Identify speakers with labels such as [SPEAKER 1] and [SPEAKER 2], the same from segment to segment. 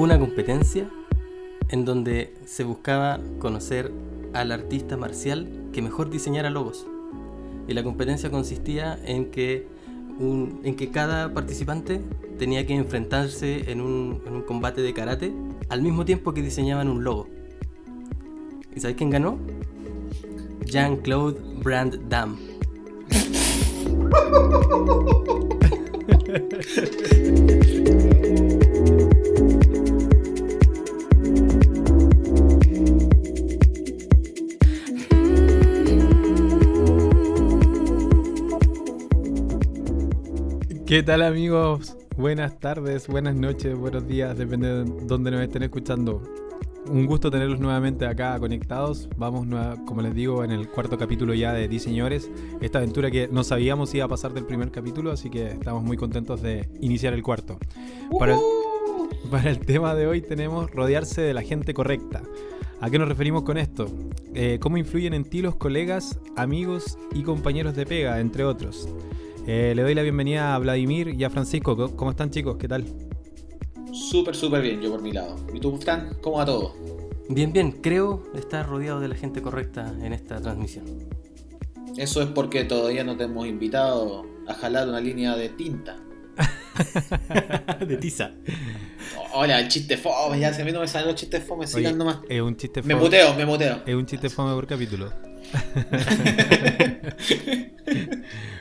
[SPEAKER 1] hubo una competencia en donde se buscaba conocer al artista marcial que mejor diseñara logos. Y la competencia consistía en que cada participante tenía que enfrentarse en un combate de karate al mismo tiempo que diseñaban un logo. ¿Y sabes quién ganó? Jean-Claude Van Damme.
[SPEAKER 2] ¿Qué tal, amigos? Buenas tardes, buenas noches, buenos días, depende de dónde nos estén escuchando. Un gusto tenerlos nuevamente acá conectados. Vamos, como les digo, en el cuarto capítulo ya de Diseñores. Esta aventura que no sabíamos si iba a pasar del primer capítulo, así que estamos muy contentos de iniciar el cuarto. Para el tema de hoy tenemos rodearse de la gente correcta. ¿A qué nos referimos con esto? ¿Cómo influyen en ti los colegas, amigos y compañeros de pega, entre otros? Le doy la bienvenida a Vladimir y a Francisco. ¿Cómo están, chicos? ¿Qué tal?
[SPEAKER 3] Súper bien, yo por mi lado. ¿Y tú, Fran? ¿Cómo va todo?
[SPEAKER 1] Bien. Creo estar rodeado de la gente correcta en esta transmisión.
[SPEAKER 3] Eso es porque todavía no te hemos invitado a jalar una línea de tinta.
[SPEAKER 1] De tiza.
[SPEAKER 3] Hola, el chiste fome. Ya se me salió el chiste fome. Sigan nomás.
[SPEAKER 2] Es un chiste fome.
[SPEAKER 3] Me muteo.
[SPEAKER 2] Es un chiste fome por capítulo.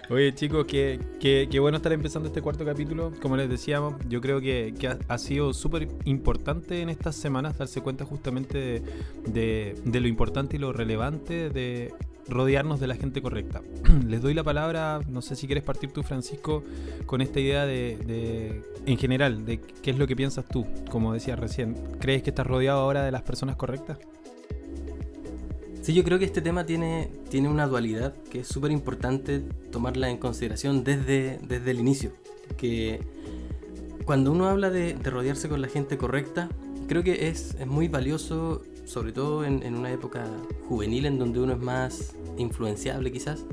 [SPEAKER 2] Oye, chicos, qué bueno estar empezando este cuarto capítulo. Como les decíamos, yo creo que ha sido súper importante en estas semanas darse cuenta justamente de lo importante y lo relevante de rodearnos de la gente correcta. Les doy la palabra, no sé si quieres partir tú, Francisco, con esta idea de en general, de qué es lo que piensas tú, como decías recién. ¿Crees que estás rodeado ahora de las personas correctas?
[SPEAKER 1] Sí, yo creo que este tema tiene una dualidad que es súper importante tomarla en consideración desde el inicio. Que cuando uno habla de rodearse con la gente correcta, creo que es muy valioso, sobre todo en una época juvenil en donde uno es más influenciable quizás,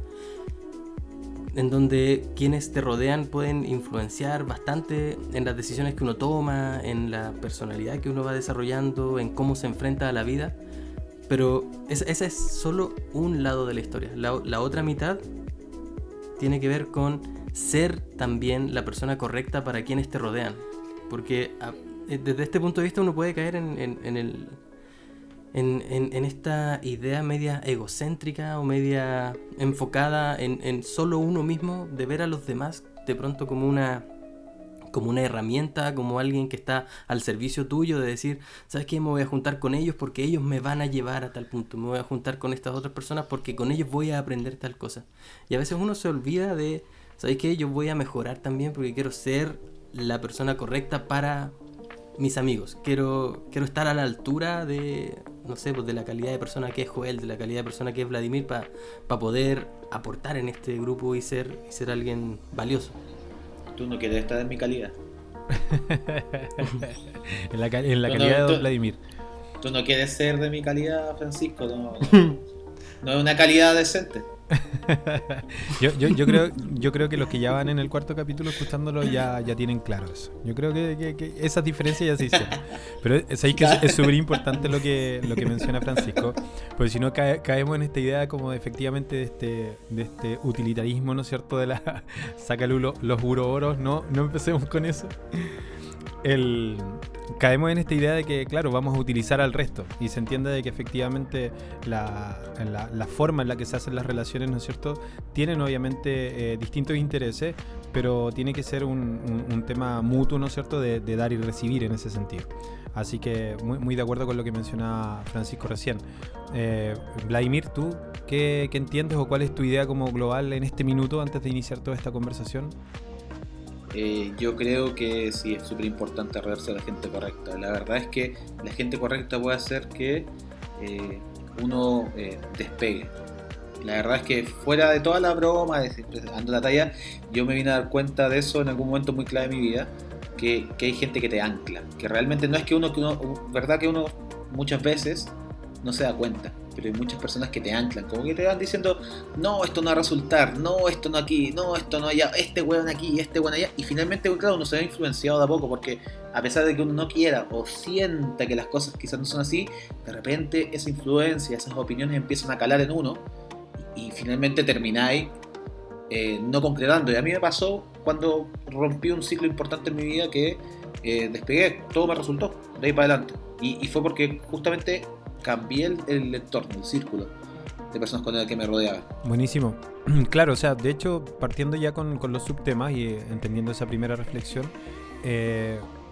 [SPEAKER 1] en donde quienes te rodean pueden influenciar bastante en las decisiones que uno toma, en la personalidad que uno va desarrollando, en cómo se enfrenta a la vida. Pero ese es solo un lado de la historia. La otra mitad tiene que ver con ser también la persona correcta para quienes te rodean. Porque desde este punto de vista uno puede caer en esta idea media egocéntrica o media enfocada en solo uno mismo, de ver a los demás de pronto como una herramienta, como alguien que está al servicio tuyo, de decir, ¿sabes qué? Me voy a juntar con ellos porque ellos me van a llevar a tal punto, me voy a juntar con estas otras personas porque con ellos voy a aprender tal cosa. Y a veces uno se olvida de, ¿sabes qué? Yo voy a mejorar también porque quiero ser la persona correcta para mis amigos. Quiero estar a la altura de, no sé, pues de la calidad de persona que es Joel, de la calidad de persona que es Vladimir, para poder aportar en este grupo y ser alguien valioso.
[SPEAKER 3] Tú no quieres estar en mi calidad.
[SPEAKER 2] en la calidad de Vladimir.
[SPEAKER 3] Tú no quieres ser de mi calidad, Francisco. No es una calidad decente.
[SPEAKER 2] yo creo que los que ya van en el cuarto capítulo escuchándolo ya tienen claro eso. Yo creo que esas diferencias ya se hicieron. Pero sabéis que es súper importante lo que menciona Francisco, porque si no caemos en esta idea como efectivamente de este utilitarismo, ¿no es cierto? De la sácalo los uroboros, no empecemos con eso. Caemos en esta idea de que, claro, vamos a utilizar al resto, y se entiende de que efectivamente la forma en la que se hacen las relaciones, ¿no es cierto?, tienen obviamente distintos intereses, pero tiene que ser un tema mutuo, ¿no es cierto?, de dar y recibir en ese sentido. Así que muy de acuerdo con lo que mencionaba Francisco recién. Vladimir, ¿tú qué entiendes o cuál es tu idea como global en este minuto antes de iniciar toda esta conversación?
[SPEAKER 3] Yo creo que sí es súper importante rodearse de la gente correcta. La verdad es que la gente correcta puede hacer que uno despegue. La verdad es que fuera de toda la broma, dando la talla, yo me vine a dar cuenta de eso en algún momento muy clave de mi vida, que hay gente que te ancla, que realmente no es que uno verdad que uno muchas veces no se da cuenta. pero hay muchas personas que te anclan, como que te van diciendo, no, esto no va a resultar, no, esto no aquí, no, esto no allá, este weón aquí, este weón allá, y finalmente, claro, uno se ve influenciado de a poco, porque a pesar de que uno no quiera o sienta que las cosas quizás no son así, de repente esa influencia, esas opiniones empiezan a calar en uno, y finalmente termináis no concretando. Y a mí me pasó cuando rompí un ciclo importante en mi vida que despegué, todo me resultó de ahí para adelante. Y fue porque justamente cambié el entorno, el círculo de personas con las que me rodeaba.
[SPEAKER 2] Buenísimo. Claro, o sea, de hecho, partiendo ya con los subtemas y entendiendo esa primera reflexión,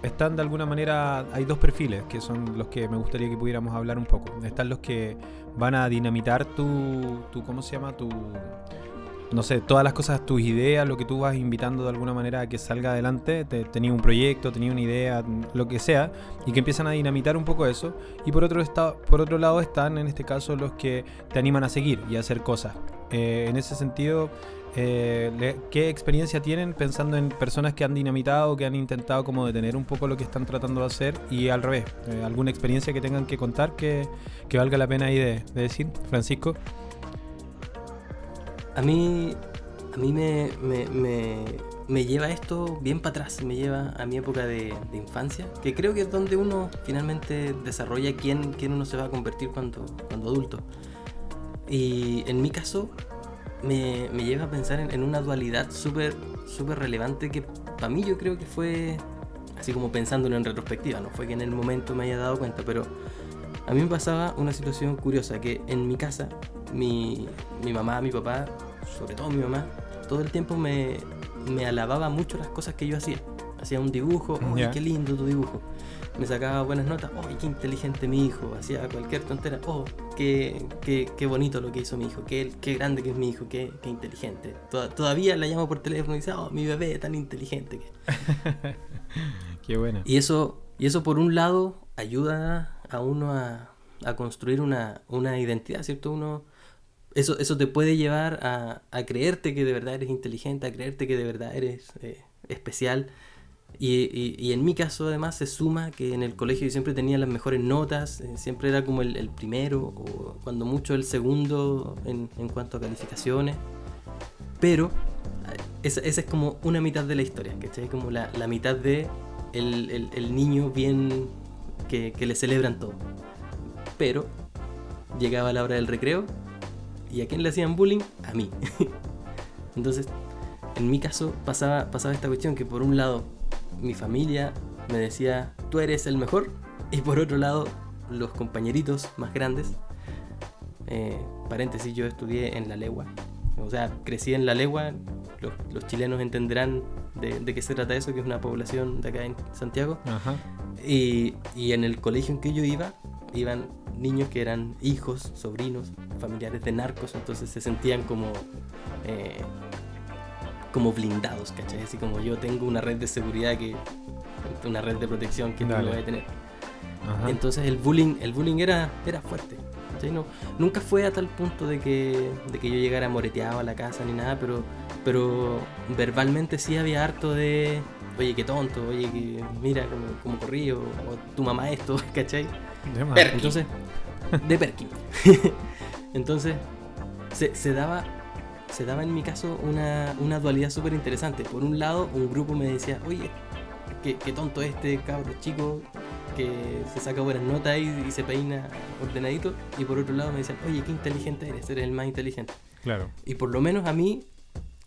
[SPEAKER 2] están de alguna manera, hay dos perfiles que son los que me gustaría que pudiéramos hablar un poco. Están los que van a dinamitar tu ¿cómo se llama? No sé, todas las cosas, tus ideas, lo que tú vas invitando de alguna manera a que salga adelante, tenía un proyecto, tenía una idea, lo que sea, y que empiezan a dinamitar un poco eso. Y por otro lado están, en este caso, los que te animan a seguir y a hacer cosas. En ese sentido, ¿qué experiencia tienen pensando en personas que han dinamitado, que han intentado como detener un poco lo que están tratando de hacer? Y al revés, ¿alguna experiencia que tengan que contar que valga la pena ahí de decir? Francisco.
[SPEAKER 1] A mí me lleva esto bien para atrás, me lleva a mi época de infancia, que creo que es donde uno finalmente desarrolla quién uno se va a convertir cuando adulto. Y en mi caso me lleva a pensar en una dualidad súper relevante que para mí yo creo que fue, así como pensándolo en retrospectiva, no fue que en el momento me haya dado cuenta, pero a mí me pasaba una situación curiosa, que en mi casa mi mamá, mi papá, sobre todo mi mamá, todo el tiempo me alababa mucho las cosas que yo hacía. Hacía un dibujo, ¡ay, qué lindo tu dibujo! Me sacaba buenas notas, ¡ay, qué inteligente mi hijo! Hacía cualquier tontera, ¡oh, qué bonito lo que hizo mi hijo! ¡Qué grande que es mi hijo! ¡Qué inteligente! Todavía la llamo por teléfono y dice, ¡oh, mi bebé tan inteligente!
[SPEAKER 2] ¡Qué buena!
[SPEAKER 1] Y eso por un lado ayuda a uno a construir una identidad, ¿cierto? Eso te puede llevar a creerte que de verdad eres inteligente, a creerte que de verdad eres especial. Y en mi caso además se suma que en el colegio yo siempre tenía las mejores notas, siempre era como el primero o cuando mucho el segundo en cuanto a calificaciones. Pero esa es como una mitad de la historia, ¿cachai? Como la mitad de el niño bien que le celebran todo. Pero llegaba la hora del recreo y ¿a quién le hacían bullying? A mí. Entonces, en mi caso pasaba esta cuestión que por un lado mi familia me decía, tú eres el mejor, y por otro lado los compañeritos más grandes, paréntesis, yo estudié en La Legua, o sea, crecí en La Legua, los chilenos entenderán de qué se trata eso, que es una población de acá en Santiago.
[SPEAKER 2] Ajá.
[SPEAKER 1] Y en el colegio en que yo iban niños que eran hijos, sobrinos, familiares de narcos, entonces se sentían como blindados, ¿cachai? Así como yo tengo una red de seguridad, una red de protección que no lo voy a tener.
[SPEAKER 2] Ajá.
[SPEAKER 1] Entonces el bullying era fuerte, ¿cachai? Nunca fue a tal punto de que yo llegara moreteado a la casa ni nada, pero verbalmente sí había harto de, oye, qué tonto, oye, que mira cómo corrí, o tu mamá esto, ¿cachai? Entonces, de Perkin. Entonces se daba en mi caso una dualidad súper interesante. Por un lado, un grupo me decía, oye, qué tonto este cabro chico que se saca buenas notas y se peina ordenadito. Y por otro lado me decían, oye, qué inteligente eres el más inteligente.
[SPEAKER 2] Claro.
[SPEAKER 1] Y por lo menos a mí,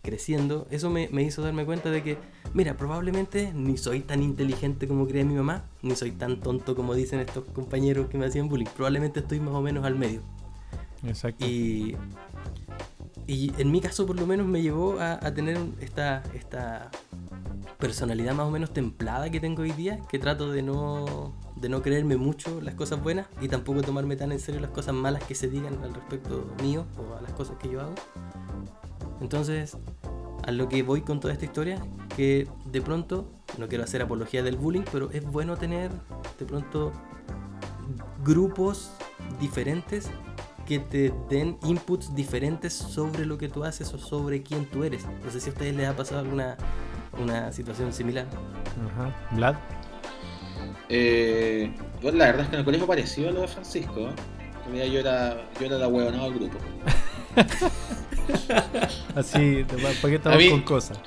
[SPEAKER 1] creciendo, eso me hizo darme cuenta de que, mira, probablemente ni soy tan inteligente como cree mi mamá, ni soy tan tonto como dicen estos compañeros que me hacían bullying. Probablemente estoy más o menos al medio.
[SPEAKER 2] Exacto.
[SPEAKER 1] Y en mi caso por lo menos me llevó a tener esta personalidad más o menos templada que tengo hoy día, que trato de no creerme mucho las cosas buenas y tampoco tomarme tan en serio las cosas malas que se digan al respecto mío o a las cosas que yo hago. Entonces, a lo que voy con toda esta historia, que de pronto, no quiero hacer apología del bullying, pero es bueno tener de pronto grupos diferentes que te den inputs diferentes sobre lo que tú haces o sobre quién tú eres. No sé si a ustedes les ha pasado alguna situación similar.
[SPEAKER 2] Ajá. ¿Vlad?
[SPEAKER 3] Bueno, la verdad es que en el colegio pareció a lo de Francisco. En realidad yo era la huevonada del grupo.
[SPEAKER 2] Así, ¿para qué estamos con cosas?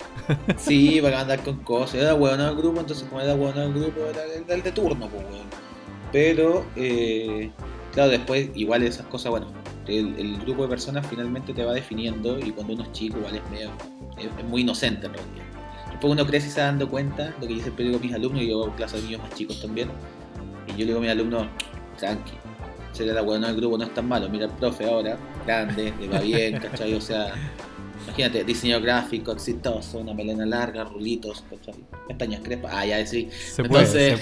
[SPEAKER 3] Sí, para andar con cosas. Era huevonado del grupo, entonces como era huevonado del grupo, era el de turno, pues, weón. Pero, claro, después, igual esas cosas, bueno, el grupo de personas finalmente te va definiendo y cuando uno es chico, igual es muy inocente en realidad. Después uno crece y se va dando cuenta, lo que yo siempre digo a mis alumnos, y yo hago clases de niños más chicos también, y yo le digo a mis alumnos, tranqui, ser la huevonada del grupo no es tan malo, mira el profe ahora, grande, le va bien, ¿cachai? O sea, imagínate, diseño gráfico, exitoso, una melena larga, rulitos, ¿cachai? Pestañas crespas, ya sí.
[SPEAKER 2] Se puede.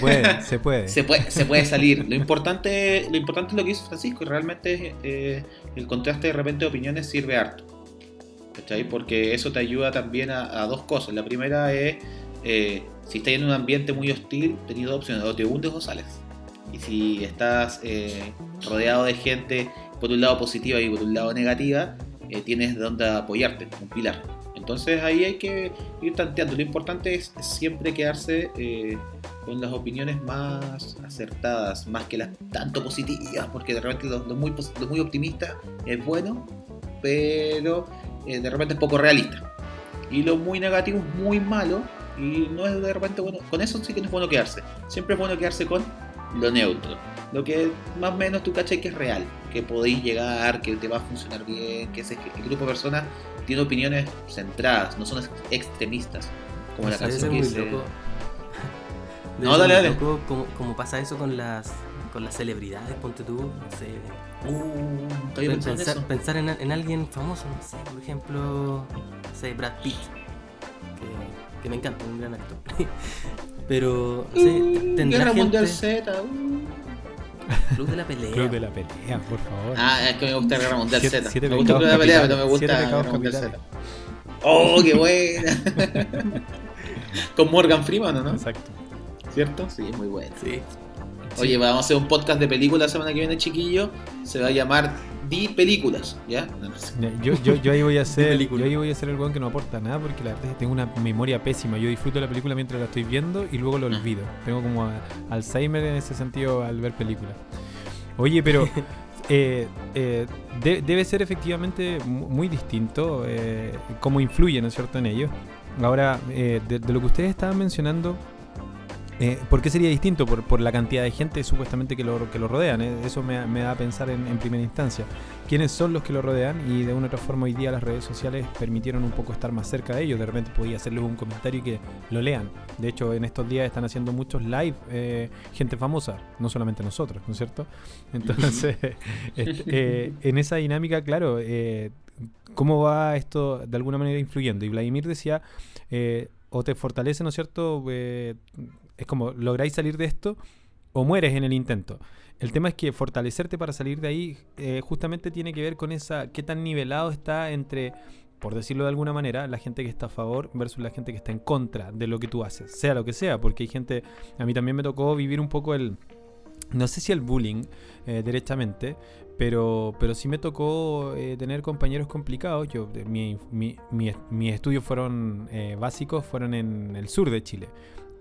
[SPEAKER 3] Se puede salir. Lo importante es lo que hizo Francisco, y realmente el contraste de repente de opiniones sirve harto, ¿cachai? Porque eso te ayuda también a dos cosas. La primera es, si estás en un ambiente muy hostil, tenés dos opciones, o te hundes o sales. Y si estás rodeado de gente, por un lado positiva y por un lado negativa, tienes donde apoyarte, un pilar. Entonces ahí hay que ir tanteando. Lo importante es siempre quedarse con las opiniones más acertadas, más que las tanto positivas, porque de repente lo muy optimista es bueno, pero de repente es poco realista. Y lo muy negativo es muy malo, y no es de repente bueno. Con eso sí que no es bueno quedarse. Siempre es bueno quedarse con lo neutro, lo que más o menos tú cachai que es real, que podéis llegar, que te va a funcionar bien, que el grupo de personas tiene opiniones centradas, no son extremistas, como la canción que dice.
[SPEAKER 1] No, dale. Loco, como pasa eso con las celebridades, ponte tú, no sé. Pensar en alguien famoso, no sé, por ejemplo, no sé, Brad Pitt, que me encanta, un gran actor. Pero, no sé, tendrá
[SPEAKER 3] Guerra
[SPEAKER 1] gente...
[SPEAKER 3] Mundial Z.
[SPEAKER 1] Club de la pelea.
[SPEAKER 2] Club de la pelea, por favor.
[SPEAKER 3] Es que me gusta Guerra Mundial Z.
[SPEAKER 2] Me
[SPEAKER 3] gusta Club de la pelea, pero me gusta Guerra Mundial Z. ¡Oh, qué buena! Con Morgan Freeman, ¿no?
[SPEAKER 2] Exacto.
[SPEAKER 3] ¿Cierto? Sí, es muy bueno.
[SPEAKER 1] Sí.
[SPEAKER 3] Oye, vamos a hacer un podcast de películas la semana que viene, chiquillo. Se va a llamar Di Películas, ¿ya?
[SPEAKER 2] Yo ahí voy a ser el weón que no aporta nada, porque la verdad es que tengo una memoria pésima. Yo disfruto la película mientras la estoy viendo y luego lo olvido. Tengo como Alzheimer en ese sentido al ver películas. Oye, pero debe ser efectivamente muy distinto cómo influye, ¿no es cierto?, en ellos. Ahora, de lo que ustedes estaban mencionando, ¿por qué sería distinto? Por la cantidad de gente supuestamente que lo rodean. Eso me da a pensar en primera instancia. ¿Quiénes son los que lo rodean? Y de una u otra forma hoy día las redes sociales permitieron un poco estar más cerca de ellos. De repente podía hacerles un comentario y que lo lean. De hecho, en estos días están haciendo muchos live gente famosa, no solamente nosotros, ¿no es cierto? Entonces, en esa dinámica, claro, ¿cómo va esto de alguna manera influyendo? Y Vladimir decía, o te fortalece, ¿no es cierto?, es como, lográis salir de esto o mueres en el intento. El tema es que fortalecerte para salir de ahí justamente tiene que ver con qué tan nivelado está entre, por decirlo de alguna manera, la gente que está a favor versus la gente que está en contra de lo que tú haces, sea lo que sea, porque hay gente, a mí también me tocó vivir un poco no sé si el bullying directamente, pero sí me tocó tener compañeros complicados. Mis estudios fueron básicos, fueron en el sur de Chile.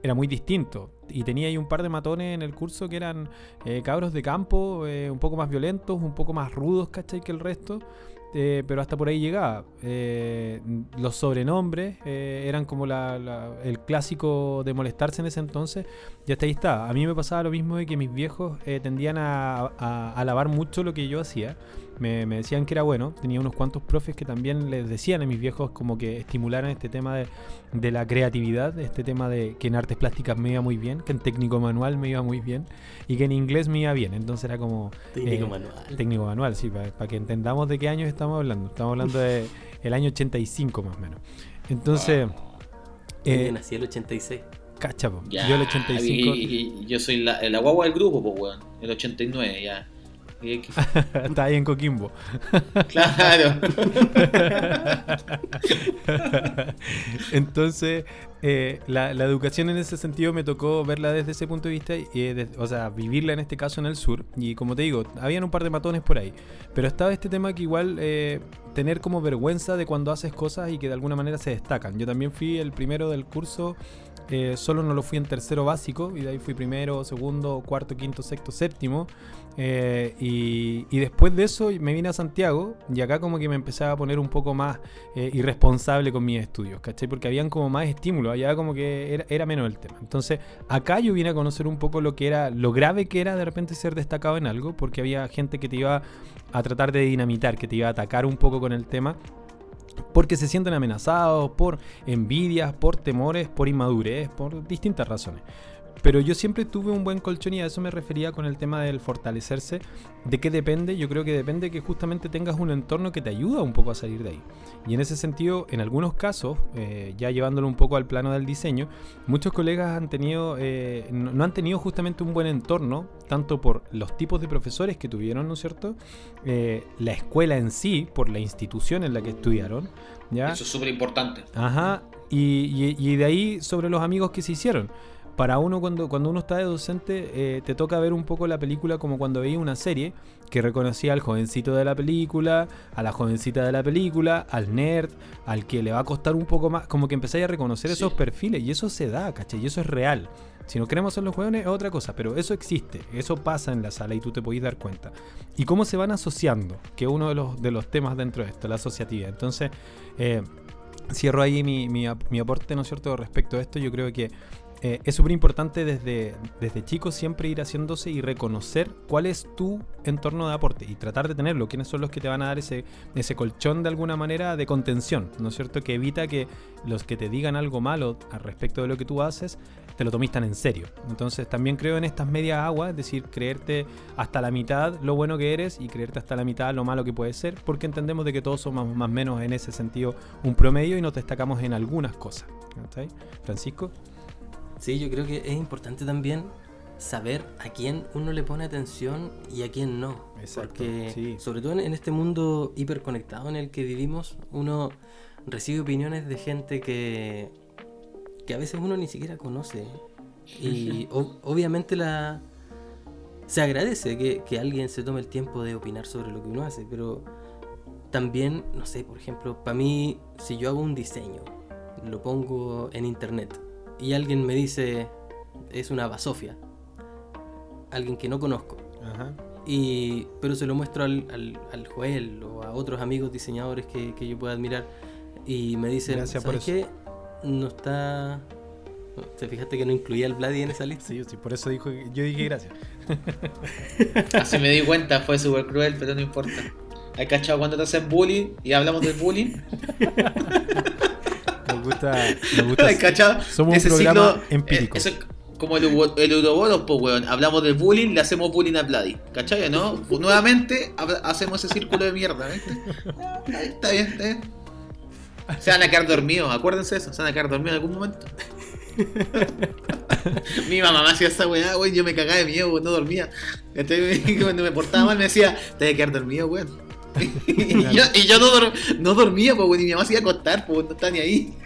[SPEAKER 2] Era muy distinto y tenía ahí un par de matones en el curso que eran cabros de campo, un poco más violentos, un poco más rudos, ¿cachai?, que el resto, pero hasta por ahí llegaba. Los sobrenombres eran como el clásico de molestarse en ese entonces, y hasta ahí está. A mí me pasaba lo mismo de que mis viejos tendían a alabar mucho lo que yo hacía. Me decían que era bueno. Tenía unos cuantos profes que también les decían a mis viejos como que estimularan este tema de la creatividad, este tema de que en artes plásticas me iba muy bien, que en técnico manual me iba muy bien y que en inglés me iba bien. Entonces era como técnico manual, sí, para que entendamos de qué años estamos hablando. Estamos hablando de el año 85 más o menos. Entonces
[SPEAKER 1] yo nací el 86.
[SPEAKER 2] Cachapo, yo el 85
[SPEAKER 3] y yo soy la guagua del grupo, pues weón, el 89 ya.
[SPEAKER 2] Está ahí en Coquimbo.
[SPEAKER 3] Claro.
[SPEAKER 2] Entonces, la educación en ese sentido me tocó verla desde ese punto de vista, o sea, vivirla en este caso en el sur. Y como te digo, habían un par de matones por ahí. Pero estaba este tema que igual tener como vergüenza de cuando haces cosas y que de alguna manera se destacan. Yo también fui el primero del curso solo no lo fui en tercero básico, y de ahí fui primero, segundo, cuarto, quinto, sexto, séptimo. Y después de eso me vine a Santiago, y acá como que me empecé a poner un poco más irresponsable con mis estudios, ¿cachai? Porque habían como más estímulos, allá como que era menos el tema. Entonces acá yo vine a conocer un poco lo grave que era de repente ser destacado en algo, porque había gente que te iba a tratar de dinamitar, que te iba a atacar un poco con el tema, porque se sienten amenazados por envidias, por temores, por inmadurez, por distintas razones. Pero yo siempre tuve un buen colchón, y a eso me refería con el tema del fortalecerse. ¿De qué depende? Yo creo que depende que justamente tengas un entorno que te ayuda un poco a salir de ahí. Y en ese sentido, en algunos casos, ya llevándolo un poco al plano del diseño, muchos colegas han tenido, no han tenido justamente un buen entorno, tanto por los tipos de profesores que tuvieron, ¿no es cierto? La escuela en sí, por la institución en la que estudiaron, ¿ya?
[SPEAKER 3] Eso es súper importante.
[SPEAKER 2] Ajá, y de ahí sobre los amigos que se hicieron. Para uno, cuando uno está de docente, te toca ver un poco la película como cuando veía una serie que reconocía al jovencito de la película, a la jovencita de la película, al nerd, al que le va a costar un poco más, como que empezáis a reconocer esos perfiles, y eso se da, ¿cachai? Y eso es real. Si no queremos ser los jóvenes es otra cosa, pero eso existe, eso pasa en la sala y tú te podés dar cuenta. Y cómo se van asociando, que es uno de los temas dentro de esto, la asociatividad. Entonces, cierro ahí mi aporte, ¿no es cierto?, respecto a esto. Yo creo que es súper importante desde chicos siempre ir haciéndose y reconocer cuál es tu entorno de aporte y tratar de tenerlo, quiénes son los que te van a dar ese colchón de alguna manera de contención, ¿no es cierto?, que evita que los que te digan algo malo al respecto de lo que tú haces te lo tomes tan en serio. Entonces también creo en estas medias aguas, es decir, creerte hasta la mitad lo bueno que eres y creerte hasta la mitad lo malo que puedes ser, porque entendemos de que todos somos más o menos en ese sentido un promedio y nos destacamos en algunas cosas. ¿Está ahí? Francisco.
[SPEAKER 1] Sí, yo creo que es importante también saber a quién uno le pone atención y a quién no.
[SPEAKER 2] Exacto,
[SPEAKER 1] porque
[SPEAKER 2] sí.
[SPEAKER 1] sobre todo en este mundo hiperconectado en el que vivimos, uno recibe opiniones de gente que a veces uno ni siquiera conoce. Y obviamente se agradece que alguien se tome el tiempo de opinar sobre lo que uno hace, pero también, no sé, por ejemplo, para mí, si yo hago un diseño, lo pongo en internet, y alguien me dice es una basofia, alguien que no conozco,
[SPEAKER 2] Ajá.
[SPEAKER 1] Pero se lo muestro al Joel o a otros amigos diseñadores que yo pueda admirar, y me dicen,
[SPEAKER 2] gracias por
[SPEAKER 1] ¿sabes qué? No está... ¿Te fijaste que no incluía al Vladi en esa lista?
[SPEAKER 2] Sí, por eso yo dije gracias.
[SPEAKER 3] Así me di cuenta, fue súper cruel, pero no importa. ¿Hay cachado cuando te hacen bullying y hablamos del bullying?
[SPEAKER 2] Nos gusta
[SPEAKER 3] ¿Hay cachado?
[SPEAKER 2] Somos
[SPEAKER 3] Ese
[SPEAKER 2] un programa
[SPEAKER 3] ciclo,
[SPEAKER 2] empírico.
[SPEAKER 3] Eso es como el Uroboros, pues weón. Hablamos del bullying, le hacemos bullying a Vladi. ¿Cachai? ¿No? Nuevamente hacemos ese círculo de mierda, ¿viste? Está bien. Se van a quedar dormidos, acuérdense de eso, se van a quedar dormidos en algún momento. Mi mamá me hacía esa weá, weón, yo me cagaba de miedo, weón, no dormía. Cuando me portaba mal me decía, te vas a quedar dormido, weón. y yo no dormía, pues, weón, y mi mamá se iba a acostar, pues, no estaba ni ahí.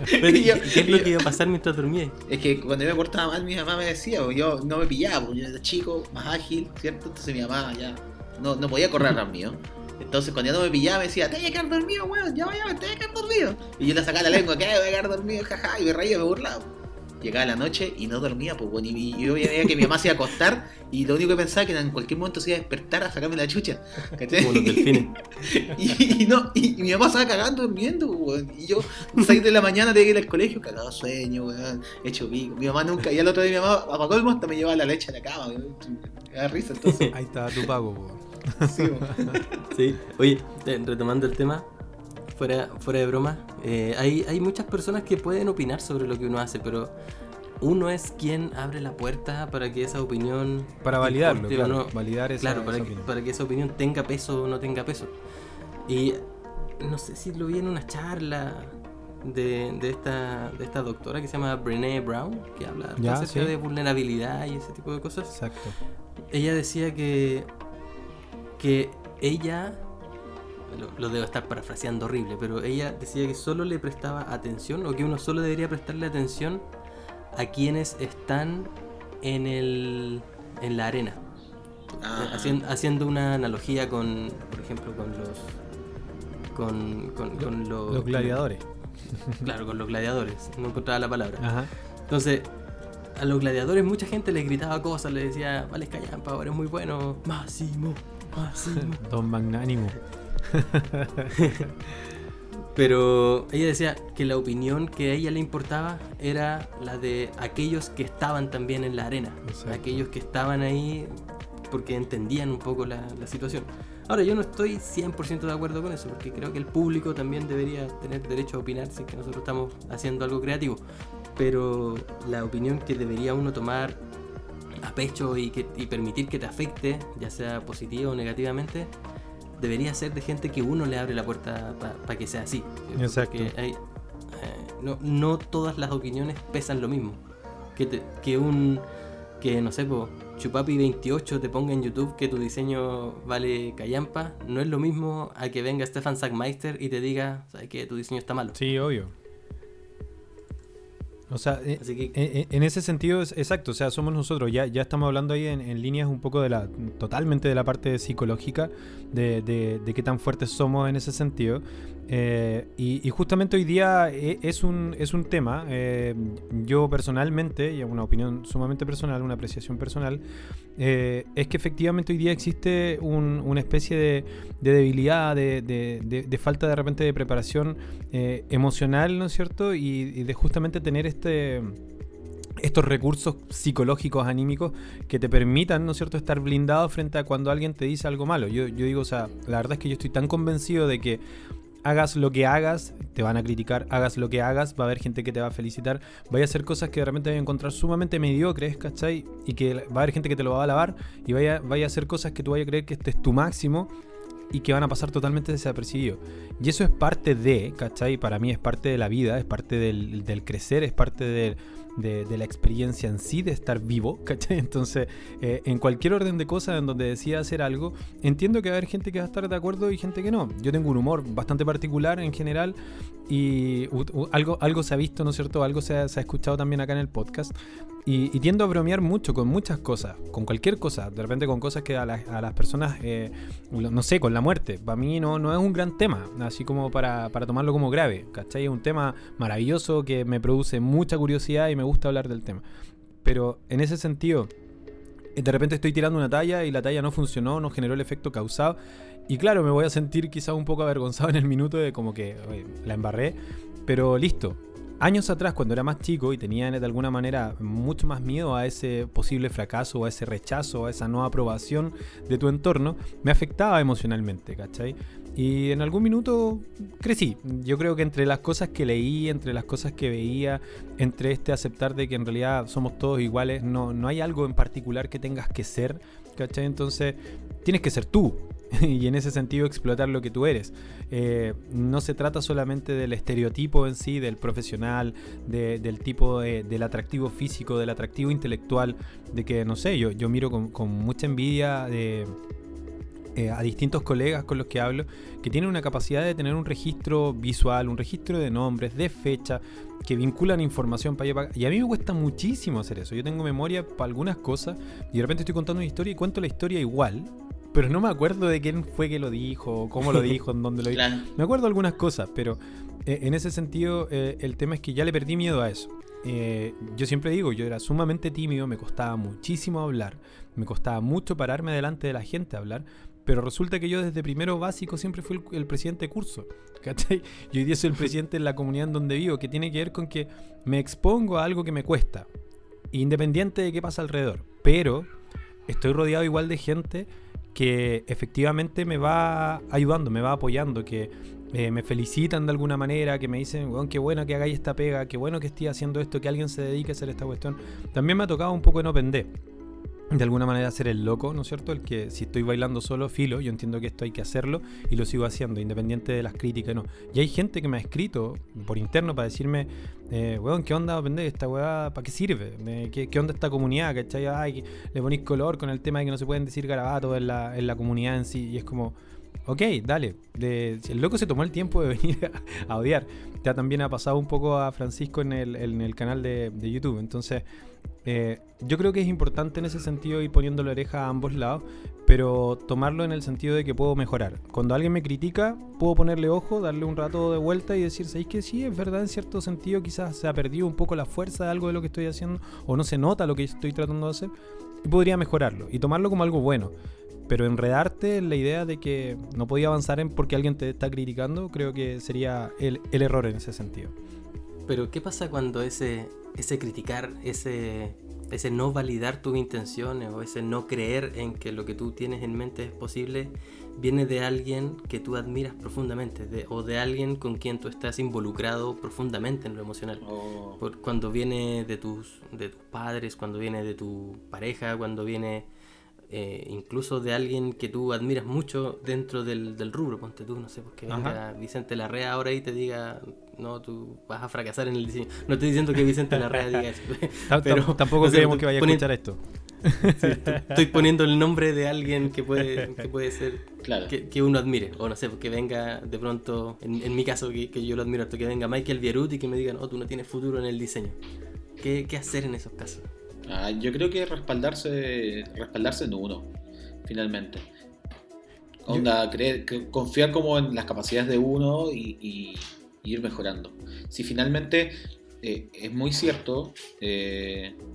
[SPEAKER 1] ¿Qué es lo que iba a pasar mientras dormía?
[SPEAKER 3] Es que cuando yo me portaba mal, mi mamá me decía, pues, yo no me pillaba, pues, yo era chico, más ágil, ¿cierto? Entonces mi mamá ya no podía correr atrás mío. Entonces cuando ya no me pillaba me decía, te voy a quedar dormido, weón, ya, te voy a quedar dormido. Y yo le sacaba la lengua, ¿qué? Voy a quedar dormido, jaja, y me reía, me burlaba. Llegaba la noche y no dormía, pues bueno, y yo veía que mi mamá se iba a acostar y lo único que pensaba que en cualquier momento se iba a despertar a sacarme la chucha. ¿Cachai?
[SPEAKER 1] Como los delfines.
[SPEAKER 3] y mi mamá estaba cagando durmiendo, weón. Y yo, 6 de la mañana tenía que ir al colegio, cagado de sueño, weón, hecho pico. Mi mamá nunca, y al otro día mi mamá, a colmo, hasta me llevaba la leche a la cama, weón. Me da risa, entonces.
[SPEAKER 2] Ahí está tu pago, weón.
[SPEAKER 3] Sí, weón.
[SPEAKER 1] Sí, oye, retomando el tema, fuera de broma, hay muchas personas que pueden opinar sobre lo que uno hace, pero uno es quien abre la puerta para que esa opinión...
[SPEAKER 2] Para validarlo, claro,
[SPEAKER 1] no,
[SPEAKER 2] validar esa,
[SPEAKER 1] claro,
[SPEAKER 2] esa opinión.
[SPEAKER 1] para que esa opinión tenga peso o no tenga peso. Y no sé si lo vi en una charla de esta doctora que se llama Brené Brown, que habla acerca de vulnerabilidad y ese tipo de cosas.
[SPEAKER 2] Exacto.
[SPEAKER 1] Ella decía que ella, lo debo estar parafraseando horrible, pero ella decía que solo le prestaba atención, o que uno solo debería prestarle atención a quienes están en la arena. Haciendo una analogía con, por ejemplo, con los
[SPEAKER 2] gladiadores.
[SPEAKER 1] Claro, con los gladiadores, no encontraba la palabra.
[SPEAKER 2] Ajá.
[SPEAKER 1] Entonces, a los gladiadores mucha gente les gritaba cosas, les decía, vale, callampa, ahora es muy bueno, Máximo.
[SPEAKER 2] Don Magnánimo.
[SPEAKER 1] Pero ella decía que la opinión que a ella le importaba era la de aquellos que estaban también en la arena.
[SPEAKER 2] Exacto.
[SPEAKER 1] Aquellos que estaban ahí porque entendían un poco la situación. Ahora, yo no estoy 100% de acuerdo con eso, porque creo que el público también debería tener derecho a opinar si es que nosotros estamos haciendo algo creativo. Pero la opinión que debería uno tomar a pecho y permitir que te afecte, ya sea positiva o negativamente, debería ser de gente que uno le abre la puerta para que sea así.
[SPEAKER 2] Exacto.
[SPEAKER 1] Porque no todas las opiniones pesan lo mismo. Que no sé, Chupapi 28 te ponga en YouTube que tu diseño vale callampa, no es lo mismo a que venga Stefan Sackmeister y te diga, ¿sabes qué? Tu diseño está malo.
[SPEAKER 2] Sí, obvio. O sea,
[SPEAKER 1] Así que,
[SPEAKER 2] en ese sentido es exacto, o sea, somos nosotros, ya estamos hablando ahí en líneas un poco totalmente de la parte psicológica, de qué tan fuertes somos en ese sentido. Y justamente hoy día es un tema, yo personalmente, y es una opinión sumamente personal, una apreciación personal, es que efectivamente hoy día existe una especie de debilidad, de falta de repente de preparación emocional, ¿no es cierto? Y de justamente tener estos recursos psicológicos, anímicos, que te permitan, ¿no es cierto?, estar blindado frente a cuando alguien te dice algo malo. Yo digo, o sea, la verdad es que yo estoy tan convencido de que hagas lo que hagas, te van a criticar, hagas lo que hagas, va a haber gente que te va a felicitar, vaya a hacer cosas que de repente vas a encontrar sumamente mediocres, ¿cachai? Y que va a haber gente que te lo va a alabar y vaya a hacer cosas que tú vayas a creer que este es tu máximo y que van a pasar totalmente desapercibidos. Y eso es parte de, ¿cachai? Para mí es parte de la vida, es parte del crecer, es parte de la experiencia en sí, de estar vivo, ¿cachai? Entonces, en cualquier orden de cosas en donde decida hacer algo, entiendo que va a haber gente que va a estar de acuerdo y gente que no. Yo tengo un humor bastante particular en general y algo se ha visto, ¿no es cierto? Algo se ha escuchado también acá en el podcast. Y tiendo a bromear mucho con muchas cosas, con cualquier cosa, de repente con cosas que a las personas, no sé, con la muerte, para mí no es un gran tema, así como para tomarlo como grave, ¿cachai? Es un tema maravilloso que me produce mucha curiosidad y me gusta hablar del tema. Pero en ese sentido, de repente estoy tirando una talla y la talla no funcionó, no generó el efecto causado. Y claro, me voy a sentir quizás un poco avergonzado en el minuto de como que oye, la embarré, pero listo. Años atrás, cuando era más chico y tenía de alguna manera mucho más miedo a ese posible fracaso, a ese rechazo, a esa no aprobación de tu entorno, me afectaba emocionalmente, ¿cachai? Y en algún minuto crecí. Yo creo que entre las cosas que leí, entre las cosas que veía, entre aceptar de que en realidad somos todos iguales, no hay algo en particular que tengas que ser, ¿cachai? Entonces tienes que ser tú. Y en ese sentido explotar lo que tú eres. No se trata solamente del estereotipo en sí, del profesional, del tipo del atractivo físico, del atractivo intelectual, de que, no sé, yo miro con mucha envidia a distintos colegas con los que hablo, que tienen una capacidad de tener un registro visual, un registro de nombres, de fecha, que vinculan información para allá para acá. Y a mí me cuesta muchísimo hacer eso. Yo tengo memoria para algunas cosas y de repente estoy contando una historia y cuento la historia igual, pero no me acuerdo de quién fue que lo dijo, cómo lo dijo, en dónde lo dijo.
[SPEAKER 3] Claro.
[SPEAKER 2] Me acuerdo algunas cosas, pero en ese sentido el tema es que ya le perdí miedo a eso. Yo siempre digo, yo era sumamente tímido, me costaba muchísimo hablar, me costaba mucho pararme delante de la gente a hablar, pero resulta que yo desde primero básico siempre fui el presidente de curso, ¿cachai? Y hoy día soy el presidente en la comunidad en donde vivo, que tiene que ver con que me expongo a algo que me cuesta, independiente de qué pasa alrededor, pero estoy rodeado igual de gente que efectivamente me va ayudando, me va apoyando, que me felicitan de alguna manera, que me dicen, bueno, qué bueno que hagáis esta pega, qué bueno que esté haciendo esto, que alguien se dedique a hacer esta cuestión. También me ha tocado un poco en Open D, de alguna manera ser el loco, ¿no es cierto? El que si estoy bailando solo, filo, yo entiendo que esto hay que hacerlo y lo sigo haciendo, independiente de las críticas, no. Y hay gente que me ha escrito por interno para decirme, weón, ¿qué onda Open D? ¿Esta weá para qué sirve? ¿Qué onda esta comunidad? ¿Cachai? Ay, le ponéis color con el tema de que no se pueden decir garabatos en la comunidad en sí, y es como, Ok, dale. Si el loco se tomó el tiempo de venir a odiar. Ya también ha pasado un poco a Francisco en el canal de YouTube. Entonces, yo creo que es importante en ese sentido ir poniendo la oreja a ambos lados, pero tomarlo en el sentido de que puedo mejorar. Cuando alguien me critica, puedo ponerle ojo, darle un rato de vuelta y decir, ¿sabéis que sí? Es verdad, en cierto sentido quizás se ha perdido un poco la fuerza de algo de lo que estoy haciendo, o no se nota lo que estoy tratando de hacer, y podría mejorarlo y tomarlo como algo bueno. Pero enredarte en la idea de que no podía avanzar porque alguien te está criticando, creo que sería el error en ese sentido.
[SPEAKER 1] Pero ¿qué pasa cuando ese criticar, ese no validar tus intenciones o ese no creer en que lo que tú tienes en mente es posible, viene de alguien que tú admiras profundamente o de alguien con quien tú estás involucrado profundamente en lo emocional? Cuando viene de tus padres, cuando viene de tu pareja, cuando viene incluso de alguien que tú admiras mucho dentro del rubro, ponte tú, no sé, porque venga Vicente Larrea ahora y te diga, no, tú vas a fracasar en el diseño. No estoy diciendo que Vicente Larrea diga eso,
[SPEAKER 2] pero tampoco no sé, creemos que vaya a escuchar esto.
[SPEAKER 1] Sí, estoy poniendo el nombre de alguien que puede ser, claro, que uno admire, o no sé, que venga de pronto, en mi caso, que yo lo admiro harto, que venga Michael Bierut y que me digan, tú no tienes futuro en el diseño. ¿Qué hacer en esos casos?
[SPEAKER 3] Yo creo que respaldarse en uno, finalmente. Confiar como en las capacidades de uno y ir mejorando. Si finalmente es muy cierto,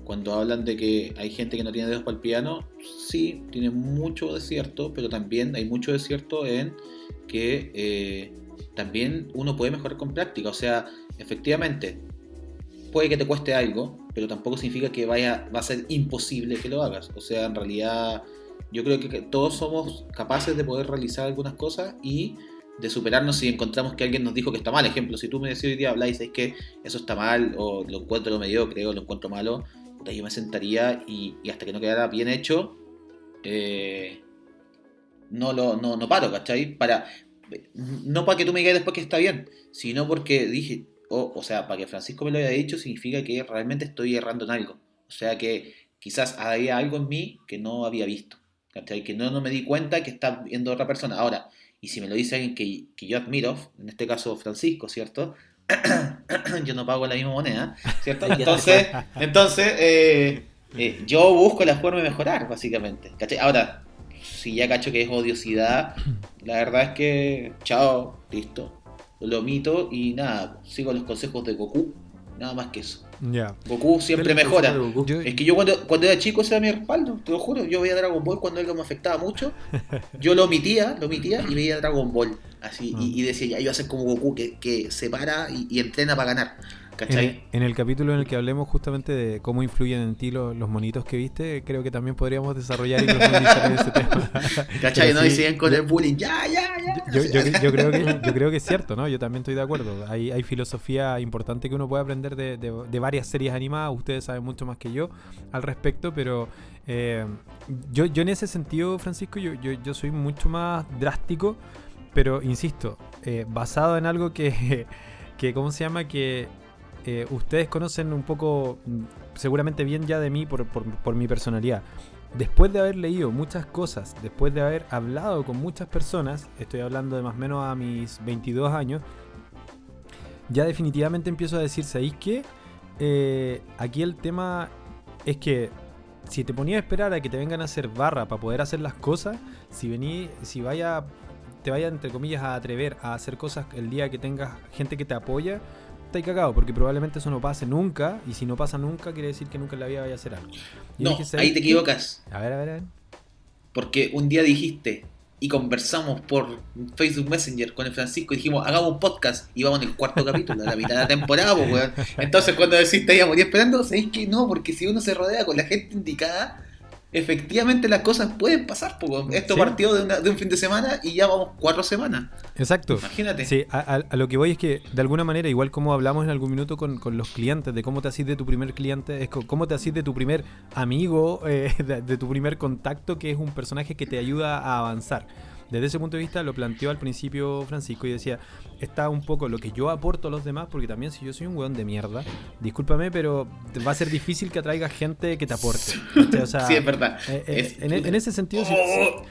[SPEAKER 3] cuando hablan de que hay gente que no tiene dedos para el piano, sí, tiene mucho de cierto, pero también hay mucho de cierto en que también uno puede mejorar con práctica. O sea, efectivamente, puede que te cueste algo, pero tampoco significa que va a ser imposible que lo hagas. O sea, en realidad yo creo que todos somos capaces de poder realizar algunas cosas y de superarnos si encontramos que alguien nos dijo que está mal. Ejemplo, si tú me decís hoy día, habláis, es que eso está mal, o lo encuentro mediocre, o lo encuentro malo, yo me sentaría y hasta que no quedara bien hecho, no paro, ¿cachai? No para que tú me digas después que está bien, sino porque dije... O sea, para que Francisco me lo haya dicho significa que realmente estoy errando en algo. O sea que quizás había algo en mí que no había visto, ¿cachai? Que no me di cuenta que está viendo otra persona. Ahora, y si me lo dice alguien que yo admiro, en este caso Francisco, ¿cierto? Yo no pago la misma moneda, ¿cierto? Entonces yo busco la forma de mejorar, básicamente, ¿cachai? Ahora, si ya cacho que es odiosidad, la verdad es que, chao, listo. Lo omito y nada, sigo los consejos de Goku, nada más que eso. Goku siempre mejora. Es que yo cuando era chico ese era mi respaldo, te lo juro. Yo veía Dragon Ball cuando algo me afectaba mucho, yo lo omitía y veía Dragon Ball así, y decía, ya, yo voy a ser como Goku que se para y entrena para ganar, ¿cachai?
[SPEAKER 2] En el capítulo en el que hablemos justamente de cómo influyen en ti los monitos que viste, creo que también podríamos desarrollar y profundizar en ese tema.
[SPEAKER 3] ¿Cachai?
[SPEAKER 2] Pero
[SPEAKER 3] ¿no? Sí, y siguen con el bullying, ya.
[SPEAKER 2] Yo creo que es cierto, ¿no? Yo también estoy de acuerdo. Hay filosofía importante que uno puede aprender de varias series animadas. Ustedes saben mucho más que yo al respecto, pero yo en ese sentido, Francisco, yo soy mucho más drástico, pero insisto, basado en algo que ¿cómo se llama? Que ustedes conocen un poco, seguramente bien ya de mí por mi personalidad. Después de haber leído muchas cosas, después de haber hablado con muchas personas, estoy hablando de más o menos a mis 22 años, ya definitivamente empiezo a decir, ¿sabéis qué? Aquí el tema es que si te ponías a esperar a que te vengan a hacer barra para poder hacer las cosas, te vaya entre comillas a atrever a hacer cosas el día que tengas gente que te apoya, está ahí cagado, porque probablemente eso no pase nunca, y si no pasa nunca quiere decir que nunca en la vida vaya a hacer algo.
[SPEAKER 3] No, ahí te equivocas.
[SPEAKER 2] A ver.
[SPEAKER 3] Porque un día dijiste y conversamos por Facebook Messenger con el Francisco y dijimos, hagamos un podcast, y vamos en el 4º capítulo de la mitad de la temporada, pues, weón. Entonces cuando decís te iba a morir esperando, sabéis que no, porque si uno se rodea con la gente indicada, efectivamente las cosas pueden pasar, porque esto partió de un fin de semana y ya vamos 4 semanas.
[SPEAKER 2] Exacto.
[SPEAKER 3] Imagínate.
[SPEAKER 2] Sí, a lo que voy es que de alguna manera, igual como hablamos en algún minuto con los clientes, de cómo te hacís de tu primer cliente, es cómo te hacís de tu primer amigo, de tu primer contacto, que es un personaje que te ayuda a avanzar. desde ese punto de vista lo planteó al principio Francisco y decía, está un poco lo que yo aporto a los demás, porque también si yo soy un weón de mierda, discúlpame, pero va a ser difícil que atraiga gente que te aporte. O sea,
[SPEAKER 3] sí, es verdad.
[SPEAKER 2] En ese sentido,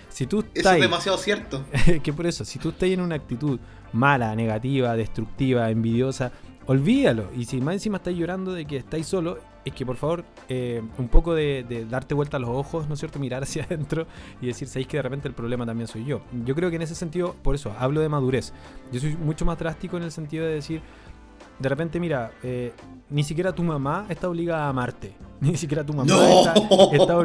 [SPEAKER 2] si tú estás...
[SPEAKER 3] Eso es demasiado cierto.
[SPEAKER 2] Que por eso, si tú estás en una actitud mala, negativa, destructiva, envidiosa, olvídalo. Y si más encima estás llorando de que estáis solo, es que por favor, un poco de darte vuelta a los ojos, ¿no es cierto? Mirar hacia adentro y decir, ¿sabéis que de repente el problema también soy yo? Yo creo que en ese sentido, por eso, hablo de madurez. Yo soy mucho más drástico en el sentido de decir, de repente, mira, ni siquiera tu mamá está obligada a amarte. Ni siquiera tu mamá está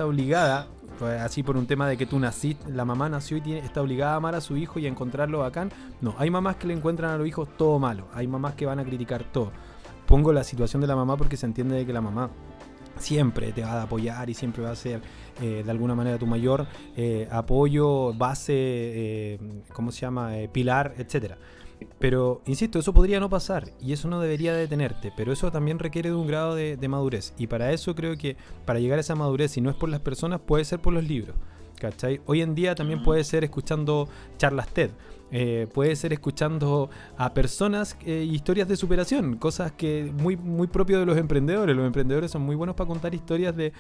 [SPEAKER 2] obligada, pues, así por un tema de que tú naciste, la mamá nació y está obligada a amar a su hijo y a encontrarlo bacán. No, hay mamás que le encuentran a los hijos todo malo. Hay mamás que van a criticar todo. Pongo la situación de la mamá porque se entiende de que la mamá siempre te va a apoyar y siempre va a ser de alguna manera tu mayor apoyo, base, ¿cómo se llama? Pilar, etcétera. Pero, insisto, eso podría no pasar y eso no debería detenerte, pero eso también requiere de un grado de madurez, y para eso creo que para llegar a esa madurez, si no es por las personas, puede ser por los libros, ¿cachai? Hoy en día también puede ser escuchando charlas TED, puede ser escuchando a personas, historias de superación, cosas que muy, muy propio de los emprendedores son muy buenos para contar historias de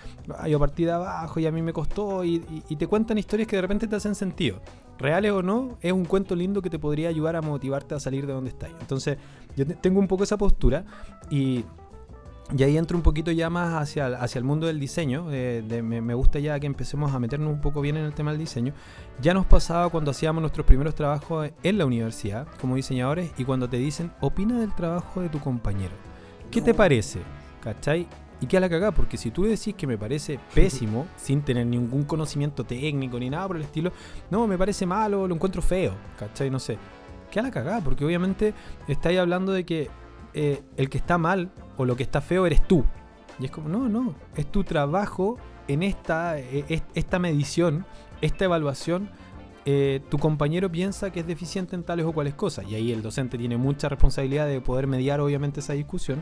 [SPEAKER 2] yo partí de abajo y a mí me costó y te cuentan historias que de repente te hacen sentido. Reales o no, es un cuento lindo que te podría ayudar a motivarte a salir de donde estás. Entonces, yo tengo un poco esa postura y ahí entro un poquito ya más hacia el mundo del diseño. Me gusta ya que empecemos a meternos un poco bien en el tema del diseño. Ya nos pasaba cuando hacíamos nuestros primeros trabajos en la universidad como diseñadores y cuando te dicen, opina del trabajo de tu compañero. ¿Qué te parece? ¿Cachai? Y queda la cagada, porque si tú decís que me parece pésimo, sin tener ningún conocimiento técnico ni nada por el estilo, no, me parece malo, lo encuentro feo, ¿cachai? No sé. Queda la cagada, porque obviamente estáis hablando de que el que está mal o lo que está feo eres tú. Y es como, no, es tu trabajo en esta medición, esta evaluación. Tu compañero piensa que es deficiente en tales o cuales cosas, y ahí el docente tiene mucha responsabilidad de poder mediar obviamente esa discusión,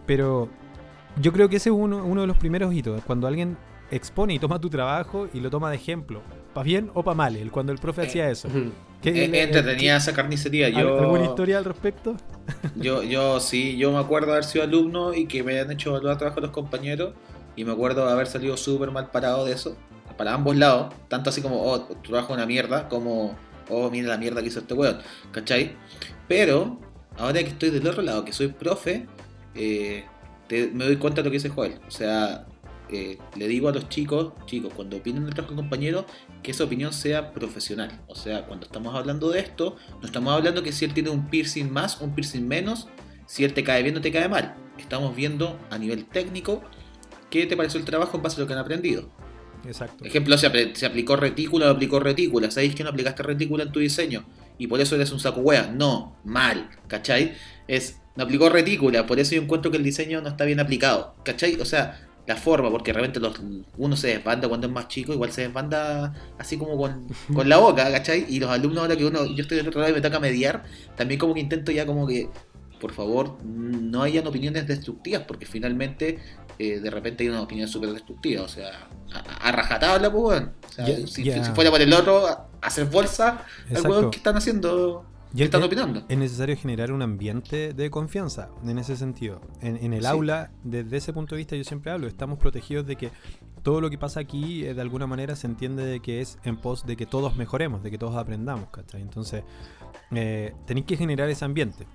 [SPEAKER 2] pero yo creo que ese es uno de los primeros hitos, cuando alguien expone y toma tu trabajo y lo toma de ejemplo, para bien o para mal, cuando el profe hacía eso.
[SPEAKER 3] Entretenía esa carnicería.
[SPEAKER 2] ¿Alguna historia al respecto?
[SPEAKER 3] Yo me acuerdo de haber sido alumno y que me hayan hecho evaluar trabajo los compañeros, y me acuerdo de haber salido súper mal parado de eso, para ambos lados, tanto así como, oh, tu trabajo es una mierda, como, oh, mira la mierda que hizo este weón, ¿cachai? Pero, ahora que estoy del otro lado, que soy profe, me doy cuenta de lo que dice Joel. O sea, le digo a los chicos, cuando opinen del trabajo de compañero, que esa opinión sea profesional. O sea, cuando estamos hablando de esto, no estamos hablando que si él tiene un piercing más o un piercing menos, si él te cae bien o te cae mal. Estamos viendo a nivel técnico qué te pareció el trabajo en base a lo que han aprendido.
[SPEAKER 2] Exacto.
[SPEAKER 3] Ejemplo, se aplicó retícula o aplicó retícula. ¿Sabéis que no aplicaste retícula en tu diseño? Y por eso eres un saco wea. No, mal, ¿cachai? No aplicó retícula, por eso yo encuentro que el diseño no está bien aplicado, ¿cachai? O sea, la forma, porque realmente uno se desbanda cuando es más chico, igual se desbanda así como con la boca, ¿cachai? Y los alumnos, ahora que yo estoy del otro lado y me toca mediar, también como que intento ya como que, por favor, no hayan opiniones destructivas, porque finalmente de repente hay una opinión súper destructiva, o sea, a rajatabla, pues, bueno. O sea, si fuera por el otro, a hacer bolsa al hueón que están haciendo... ¿Qué están opinando?
[SPEAKER 2] Es necesario generar un ambiente de confianza en ese sentido. En el aula, desde ese punto de vista, yo siempre hablo, estamos protegidos de que todo lo que pasa aquí, de alguna manera, se entiende de que es en pos de que todos mejoremos, de que todos aprendamos, ¿cachai? Entonces, tenéis que generar ese ambiente.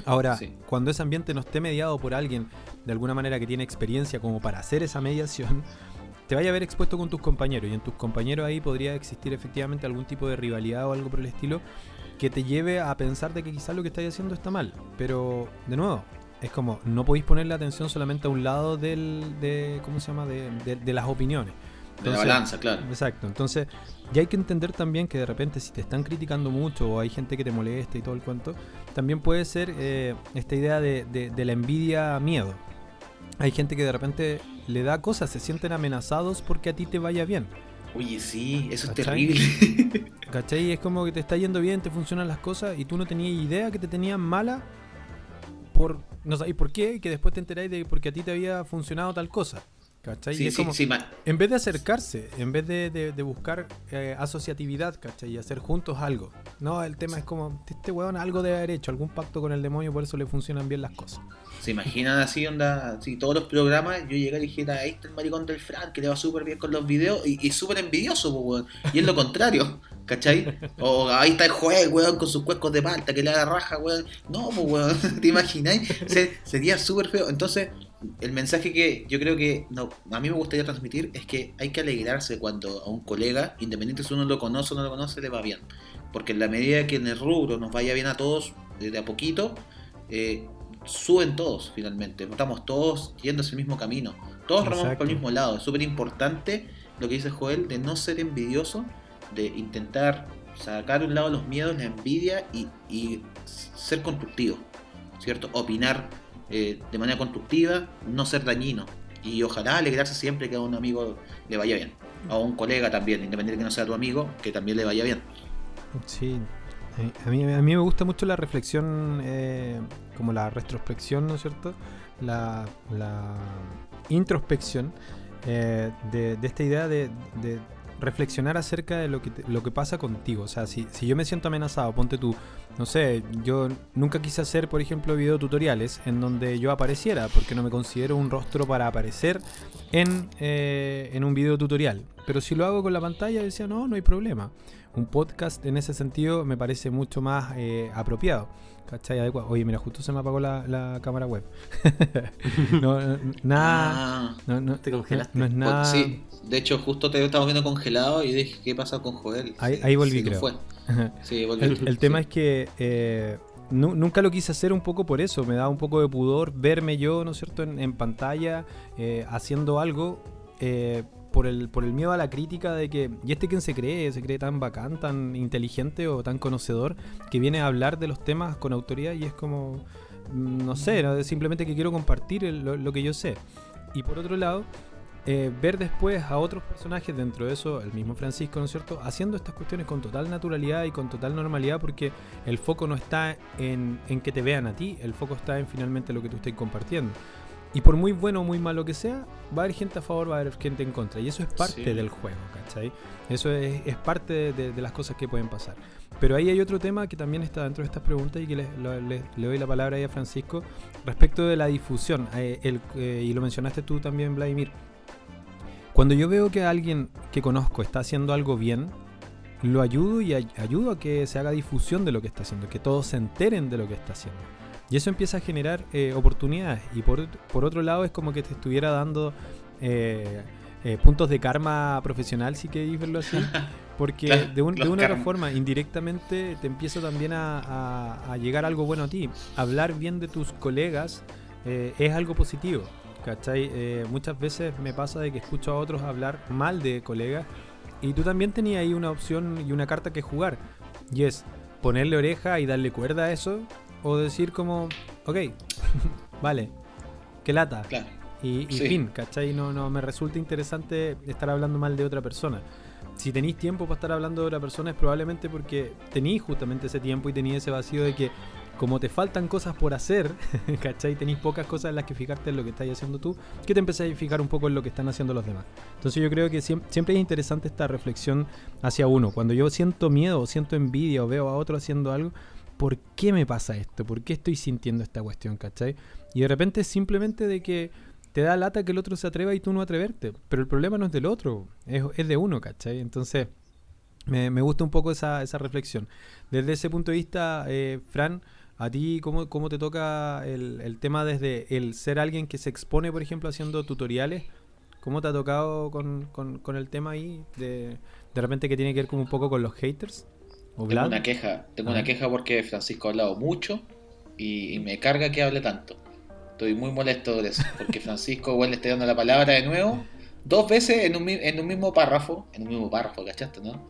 [SPEAKER 2] Ahora, cuando ese ambiente no esté mediado por alguien, de alguna manera que tiene experiencia como para hacer esa mediación, te vaya a ver expuesto con tus compañeros, y en tus compañeros ahí podría existir efectivamente algún tipo de rivalidad o algo por el estilo, que te lleve a pensar de que quizás lo que estáis haciendo está mal. Pero, de nuevo, es como, no podéis ponerle atención solamente a un lado de las opiniones. Entonces,
[SPEAKER 3] de la balanza, claro.
[SPEAKER 2] Exacto. Entonces, ya hay que entender también que de repente si te están criticando mucho o hay gente que te molesta y todo el cuento, también puede ser esta idea de la envidia miedo. Hay gente que de repente le da cosas, se sienten amenazados porque a ti te vaya bien.
[SPEAKER 3] Oye, sí, eso
[SPEAKER 2] ¿cachai?
[SPEAKER 3] es terrible.
[SPEAKER 2] ¿Cachai? Es como que te está yendo bien, te funcionan las cosas y tú no tenías idea que te tenían mala no sabéis por qué, y que después te enteráis de porque a ti te había funcionado tal cosa. ¿cachai?
[SPEAKER 3] Sí,
[SPEAKER 2] y es
[SPEAKER 3] sí,
[SPEAKER 2] como,
[SPEAKER 3] sí,
[SPEAKER 2] en vez de acercarse, en vez de buscar asociatividad, ¿cachai? Y hacer juntos algo. No, el tema es como, este weón algo debe haber hecho, algún pacto con el demonio, por eso le funcionan bien las cosas.
[SPEAKER 3] ¿Se imaginan así, onda? Sí, todos los programas, yo llegué y dijera, ahí está el maricón del Fran, que le va súper bien con los videos, y súper envidioso, pues, weón. Y es lo contrario, ¿cachai? O ahí está el Joel, weón, con sus cuescos de palta, que le da raja, weón. No, pues, weón, ¿te imagináis? Sería súper feo. Entonces, el mensaje que yo creo que a mí me gustaría transmitir es que hay que alegrarse cuando a un colega, independiente si uno lo conoce o no lo conoce, le va bien. Porque en la medida que en el rubro nos vaya bien a todos, de a poquito, suben todos finalmente, estamos todos yendo hacia el mismo camino, todos remamos por el mismo lado. Es súper importante lo que dice Joel, de no ser envidioso, de intentar sacar a un lado los miedos, la envidia y ser constructivo, ¿cierto? Opinar de manera constructiva, no ser dañino, y ojalá alegrarse siempre que a un amigo le vaya bien, a un colega también, independientemente de que no sea tu amigo, que también le vaya bien.
[SPEAKER 2] Sí. A mí me gusta mucho la reflexión, como la retrospección, ¿no es cierto? La introspección de esta idea de reflexionar acerca de lo que pasa contigo. O sea, si yo me siento amenazado, ponte tú, no sé, yo nunca quise hacer, por ejemplo, videotutoriales en donde yo apareciera, porque no me considero un rostro para aparecer en un videotutorial. Pero si lo hago con la pantalla, decía, no hay problema. Un podcast en ese sentido me parece mucho más apropiado, ¿cachai? Adecuado. Oye, mira, justo se me apagó la cámara web. Nada. No,
[SPEAKER 1] te congelaste.
[SPEAKER 2] No es nada.
[SPEAKER 3] Sí, de hecho, justo te estamos viendo congelado y dije, ¿qué pasa con Joel?
[SPEAKER 2] Ahí volví, creo.
[SPEAKER 3] Fue. Sí, volví.
[SPEAKER 2] El tema es que nunca lo quise hacer un poco por eso. Me da un poco de pudor verme yo, ¿no es cierto?, en pantalla haciendo algo. Por el miedo a la crítica de que, ¿y este quién se cree tan bacán, tan inteligente o tan conocedor, que viene a hablar de los temas con autoridad? Y es como, no sé, ¿no? Simplemente que quiero compartir lo que yo sé. Y por otro lado, ver después a otros personajes dentro de eso, el mismo Francisco, ¿no es cierto?, haciendo estas cuestiones con total naturalidad y con total normalidad, porque el foco no está en que te vean a ti, el foco está en finalmente lo que tú estés compartiendo. Y por muy bueno o muy malo que sea, va a haber gente a favor, va a haber gente en contra. Y eso es parte del juego, ¿cachai? Eso es parte de las cosas que pueden pasar. Pero ahí hay otro tema que también está dentro de estas preguntas y que le doy la palabra ahí a Francisco respecto de la difusión. Y lo mencionaste tú también, Vladimir. Cuando yo veo que alguien que conozco está haciendo algo bien, lo ayudo y ayudo a que se haga difusión de lo que está haciendo, que todos se enteren de lo que está haciendo. Y eso empieza a generar oportunidades. Y por otro lado es como que te estuviera dando puntos de karma profesional, si queréis verlo así. Porque de una u otra forma, indirectamente, te empieza también a llegar algo bueno a ti. Hablar bien de tus colegas es algo positivo, ¿cachai? Muchas veces me pasa de que escucho a otros hablar mal de colegas. Y tú también tenías ahí una opción y una carta que jugar. Y es ponerle oreja y darle cuerda a eso. O decir como, ok, vale, qué lata.
[SPEAKER 3] Claro.
[SPEAKER 2] Y
[SPEAKER 3] Sí.
[SPEAKER 2] fin, ¿cachai? No me resulta interesante estar hablando mal de otra persona. Si tenéis tiempo para estar hablando de otra persona es probablemente porque tenéis justamente ese tiempo y tenéis ese vacío de que como te faltan cosas por hacer, ¿cachai? Tenéis pocas cosas en las que fijarte en lo que estás haciendo tú, que te empezáis a fijar un poco en lo que están haciendo los demás. Entonces yo creo que siempre es interesante esta reflexión hacia uno. Cuando yo siento miedo o siento envidia o veo a otro haciendo algo, ¿por qué me pasa esto? ¿Por qué estoy sintiendo esta cuestión? ¿Cachai? Y de repente es simplemente de que te da lata que el otro se atreva y tú no atreverte. Pero el problema no es del otro, es de uno, ¿cachai? Entonces me gusta un poco esa reflexión. Desde ese punto de vista, Fran, ¿a ti cómo te toca el tema desde el ser alguien que se expone, por ejemplo, haciendo tutoriales? ¿Cómo te ha tocado con el tema ahí de repente que tiene que ver como un poco con los haters?
[SPEAKER 3] Tengo una queja porque Francisco ha hablado mucho y me carga que hable tanto. Estoy muy molesto por eso, porque Francisco igual le está dando la palabra de nuevo, 2 veces en un mismo párrafo, ¿cachaste, no?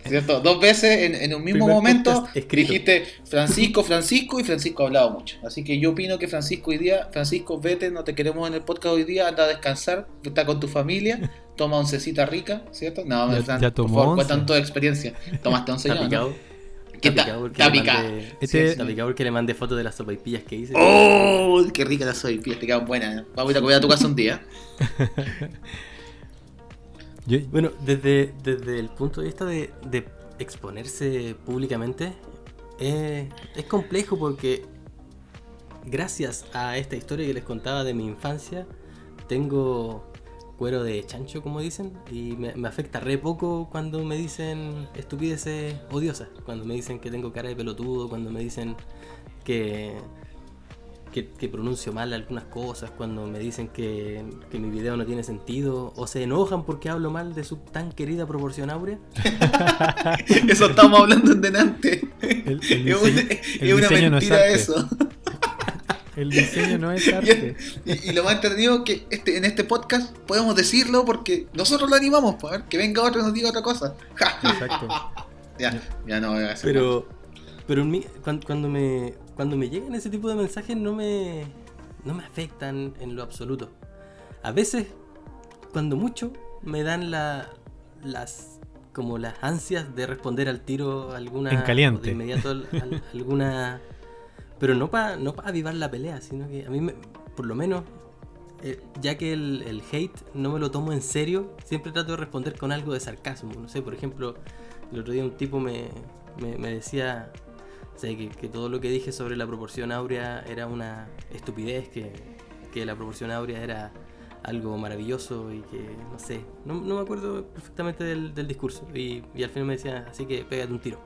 [SPEAKER 3] ¿Cierto? 2 veces en un mismo momento dijiste Francisco y Francisco ha hablado mucho. Así que yo opino que Francisco, vete, no te queremos en el podcast hoy día, anda a descansar, está con tu familia, toma oncecita rica, ¿cierto? No,
[SPEAKER 2] ya
[SPEAKER 3] Fran, por
[SPEAKER 2] tomó
[SPEAKER 3] favor,
[SPEAKER 2] once.
[SPEAKER 3] cuéntanos tu experiencia. ¿Tomaste once ya, no? ¿Qué
[SPEAKER 1] Está
[SPEAKER 3] tal?
[SPEAKER 1] picado porque le
[SPEAKER 3] Está
[SPEAKER 1] mandé-
[SPEAKER 2] Este-
[SPEAKER 1] está picado porque le mandé fotos de las sopaipillas que hice.
[SPEAKER 3] ¡Oh! ¡Qué rica la sopaipillas! Te quedan buenas. Vamos a ir a comer a tu casa un día.
[SPEAKER 2] Yo-
[SPEAKER 1] Bueno, desde el punto de vista de exponerse públicamente, es complejo porque gracias a esta historia que les contaba de mi infancia, tengo cuero de chancho, como dicen, y me afecta re poco cuando me dicen estupideces odiosas, cuando me dicen que tengo cara de pelotudo, cuando me dicen que pronuncio mal algunas cosas, cuando me dicen que mi video no tiene sentido, o se enojan porque hablo mal de su tan querida proporción áurea.
[SPEAKER 3] Eso estamos hablando en delante.
[SPEAKER 2] el
[SPEAKER 3] Es
[SPEAKER 2] diseño
[SPEAKER 3] una
[SPEAKER 2] no es
[SPEAKER 3] mentira
[SPEAKER 2] arte.
[SPEAKER 3] eso.
[SPEAKER 2] El diseño no es arte.
[SPEAKER 3] Y lo más entretenido que en este podcast podemos decirlo porque nosotros lo animamos, pues, a ver, que venga otro y nos diga otra cosa. ¡Ja!
[SPEAKER 2] Exacto.
[SPEAKER 3] Ya no voy a hacer
[SPEAKER 1] Pero en mí, cuando me llegan ese tipo de mensajes no me afectan en lo absoluto. A veces, cuando mucho, me dan las ansias de responder al tiro alguna...
[SPEAKER 2] En caliente.
[SPEAKER 1] o de inmediato alguna... Pero no para avivar la pelea, sino que a mí, por lo menos, ya que el hate no me lo tomo en serio, siempre trato de responder con algo de sarcasmo. No sé, por ejemplo, el otro día un tipo me decía... O sea, que todo lo que dije sobre la proporción áurea era una estupidez, que la proporción áurea era algo maravilloso y que, no sé, no me acuerdo perfectamente del discurso. Y al final me decía, así que pégate un tiro.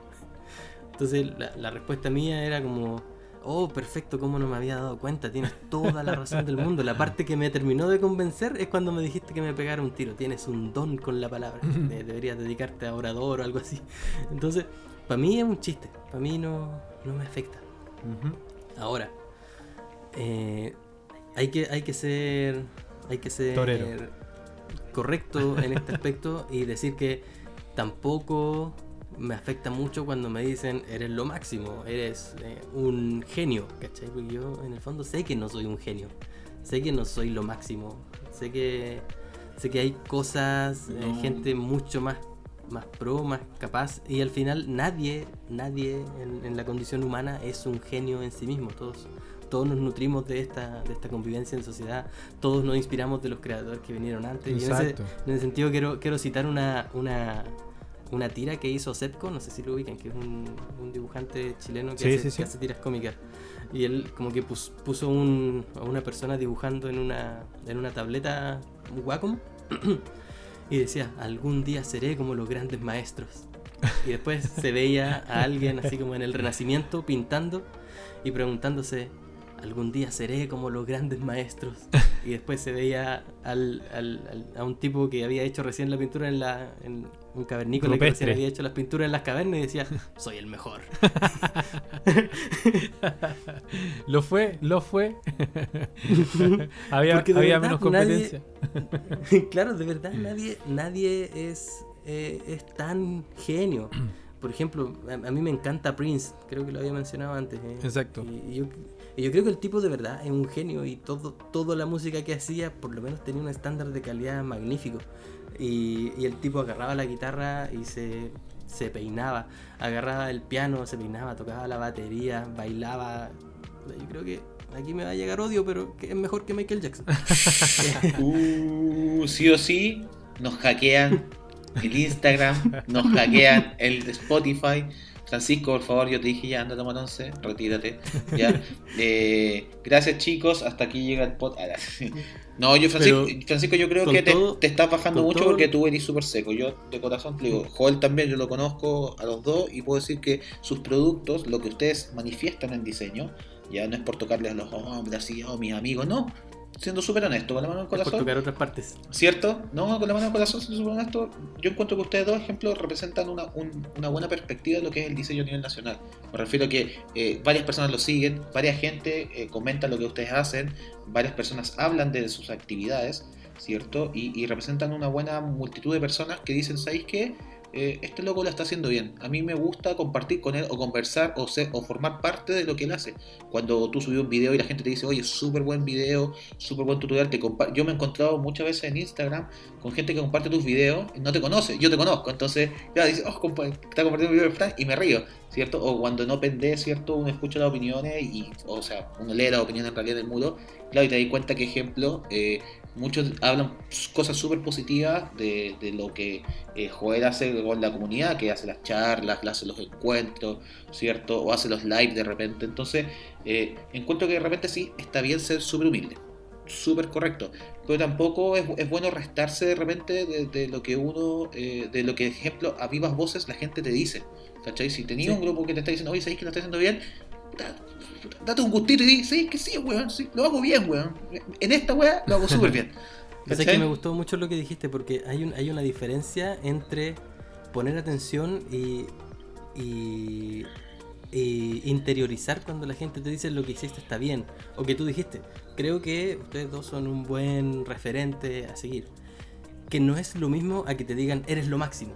[SPEAKER 1] Entonces la respuesta mía era como, oh, perfecto, cómo no me había dado cuenta, tienes toda la razón del mundo. La parte que me terminó de convencer es cuando me dijiste que me pegara un tiro. Tienes un don con la palabra, deberías dedicarte a orador o algo así. Entonces... Para mí es un chiste, para mí no me afecta.
[SPEAKER 2] Ujú.
[SPEAKER 1] Ahora, hay que ser
[SPEAKER 2] Torero.
[SPEAKER 1] correcto en este aspecto y decir que tampoco me afecta mucho cuando me dicen eres lo máximo, eres un genio, ¿cachai? Porque yo en el fondo sé que no soy un genio, sé que no soy lo máximo, sé que hay cosas, gente mucho más pro, más capaz, y al final nadie en la condición humana es un genio en sí mismo. Todos nos nutrimos de esta convivencia en sociedad, todos nos inspiramos de los creadores que vinieron antes.
[SPEAKER 2] Exacto.
[SPEAKER 1] Y en ese sentido quiero citar una tira que hizo Sepco, no sé si lo ubican, que es un dibujante chileno que
[SPEAKER 2] Sí.
[SPEAKER 1] hace tiras cómicas. Y él como que puso a una persona dibujando en una tableta Wacom y decía, algún día seré como los grandes maestros. Y después se veía a alguien así como en el Renacimiento pintando y preguntándose, algún día seré como los grandes maestros. Y después se veía a un tipo que había hecho recién la pintura en un cavernícola que
[SPEAKER 2] Rupestre.
[SPEAKER 1] recién había hecho las pinturas en las cavernas y decía, soy el mejor.
[SPEAKER 2] Lo fue. había
[SPEAKER 1] Porque de verdad,
[SPEAKER 2] menos competencia.
[SPEAKER 1] Claro, de verdad nadie es tan genio. Por ejemplo, a mí me encanta Prince, creo que lo había mencionado antes.
[SPEAKER 2] Exacto.
[SPEAKER 1] Y yo creo que el tipo de verdad es un genio y toda la música que hacía por lo menos tenía un estándar de calidad magnífico. Y el tipo agarraba la guitarra y se peinaba, agarraba el piano, se peinaba, tocaba la batería, bailaba. Yo creo que aquí me va a llegar odio, pero que es mejor que Michael Jackson.
[SPEAKER 3] Sí o sí, nos hackean el Instagram, nos hackean el Spotify. Francisco, por favor, yo te dije ya, anda a tomar 11, retírate. Ya. Gracias, chicos, hasta aquí llega el podcast. No, Francisco, yo creo que te estás bajando mucho porque tú eres súper seco. Yo de corazón te digo, Joel también, yo lo conozco a los dos y puedo decir que sus productos, lo que ustedes manifiestan en diseño, ya no es por tocarles a los hombres así, mis amigos, no. Siendo súper honesto, con la mano en el corazón.
[SPEAKER 1] Por tocar otras partes.
[SPEAKER 3] ¿Cierto? No, con la mano en el corazón, siendo súper honesto. Yo encuentro que ustedes dos ejemplos representan una buena perspectiva de lo que es el diseño a nivel nacional. Me refiero a que varias personas lo siguen, varias gente comenta lo que ustedes hacen, varias personas hablan de sus actividades, ¿cierto? Y representan una buena multitud de personas que dicen, ¿sabéis qué? este loco lo está haciendo bien. A mí me gusta compartir con él o conversar o formar parte de lo que él hace. Cuando tú subes un video y la gente te dice, oye, súper buen video, súper buen tutorial, yo me he encontrado muchas veces en Instagram con gente que comparte tus videos y no te conoce, yo te conozco, entonces ya dice, está compartiendo un video de Fran y me río, ¿cierto? O cuando no pendés, ¿cierto? Uno escucha las opiniones o sea, uno lee las opiniones en realidad del muro, claro, y te das cuenta que, ejemplo, muchos hablan cosas súper positivas de lo que Joel hace con la comunidad, que hace las charlas, hace los encuentros, ¿cierto? O hace los lives de repente. Entonces, encuentro que de repente sí, está bien ser súper humilde, súper correcto, pero tampoco es bueno restarse de repente de lo que uno, de lo que, ejemplo, a vivas voces la gente te dice, ¿cachai? Si tenías un grupo que te está diciendo, oye, ¿sabéis que lo estás haciendo bien? Date un gustito y di, sí, que sí, weón, sí, lo hago bien, weón. En esta weá lo hago súper bien.
[SPEAKER 1] Es que me gustó mucho lo que dijiste, porque hay una diferencia entre poner atención y interiorizar cuando la gente te dice lo que hiciste está bien, o que tú dijiste, creo que ustedes dos son un buen referente a seguir. Que no es lo mismo a que te digan, eres lo máximo.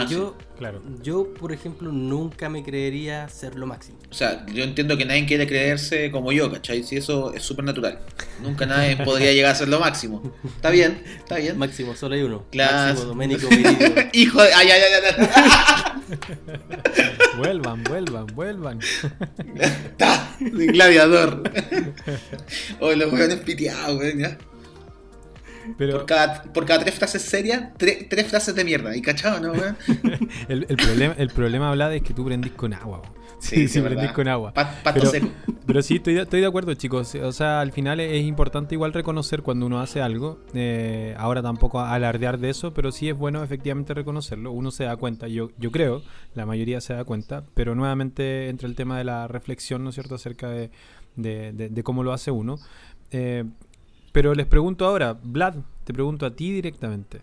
[SPEAKER 1] Yo,
[SPEAKER 2] sí, claro.
[SPEAKER 1] Yo, por ejemplo, nunca me creería ser lo máximo.
[SPEAKER 3] O sea, yo entiendo que nadie quiere creerse como yo, ¿cachai? Si eso es súper natural. Nunca nadie podría llegar a ser lo máximo. Está bien, está bien.
[SPEAKER 1] Máximo, solo hay uno.
[SPEAKER 3] Claro.
[SPEAKER 1] Máximo Domenico Meridio.
[SPEAKER 3] Hijo de... Ay.
[SPEAKER 2] Vuelvan.
[SPEAKER 3] ¡Ta! De gladiador. Oh, los weones piteados, weón, ya.
[SPEAKER 2] Pero
[SPEAKER 3] Por cada 3 frases serias, 3 frases de mierda. ¿Y cachado, no, weón?
[SPEAKER 2] el problema, Vlad, es que tú prendís con agua. Sí, prendís con agua.
[SPEAKER 3] Pato seco.
[SPEAKER 2] Pero sí, estoy de acuerdo, chicos. O sea, al final es importante igual reconocer cuando uno hace algo. Ahora tampoco alardear de eso, pero sí es bueno efectivamente reconocerlo. Uno se da cuenta, yo creo, la mayoría se da cuenta. Pero nuevamente entra el tema de la reflexión, ¿no es cierto?, acerca de cómo lo hace uno. Pero les pregunto ahora, Vlad, te pregunto a ti directamente.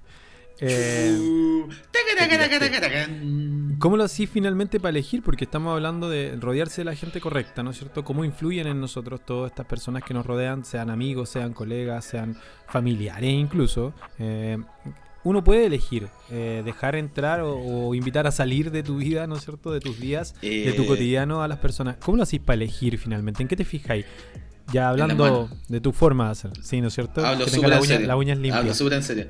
[SPEAKER 2] ¿Cómo lo hacís finalmente para elegir? Porque estamos hablando de rodearse de la gente correcta, ¿no es cierto? ¿Cómo influyen en nosotros todas estas personas que nos rodean, sean amigos, sean colegas, sean familiares incluso? Uno puede elegir dejar entrar o invitar a salir de tu vida, ¿no es cierto? De tus días, de tu cotidiano a las personas. ¿Cómo lo hacís para elegir finalmente? ¿En qué te fijáis? Ya hablando de tu forma de hacer, ¿sí, no es cierto?
[SPEAKER 3] Hablo
[SPEAKER 2] que tenga las uñas limpias.
[SPEAKER 3] Hablo súper en serio.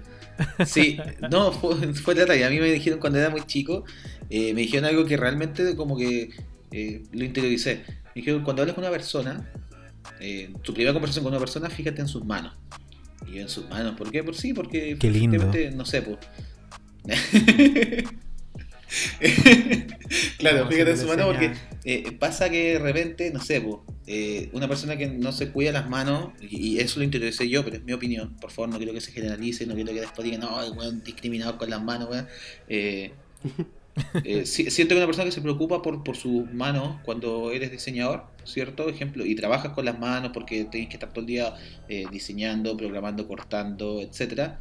[SPEAKER 3] Sí, no, fue la talla. A mí me dijeron cuando era muy chico, me dijeron algo que realmente como que lo interioricé. Me dijeron, cuando hables con una persona, tu primera conversación con una persona, fíjate en sus manos. Y yo en sus manos, ¿por qué? Porque
[SPEAKER 2] qué lindo.
[SPEAKER 3] No sé, pues. Claro, fíjate en su mano porque pasa que de repente, no sé, una persona que no se cuida las manos, y eso lo interioricé yo, pero es mi opinión, por favor, no quiero que se generalice, no quiero que después digan, no, el weón discriminado con las manos, weón. Siento que una persona que se preocupa por sus manos cuando eres diseñador, ¿cierto? Ejemplo, y trabajas con las manos porque tienes que estar todo el día diseñando, programando, cortando, etcétera.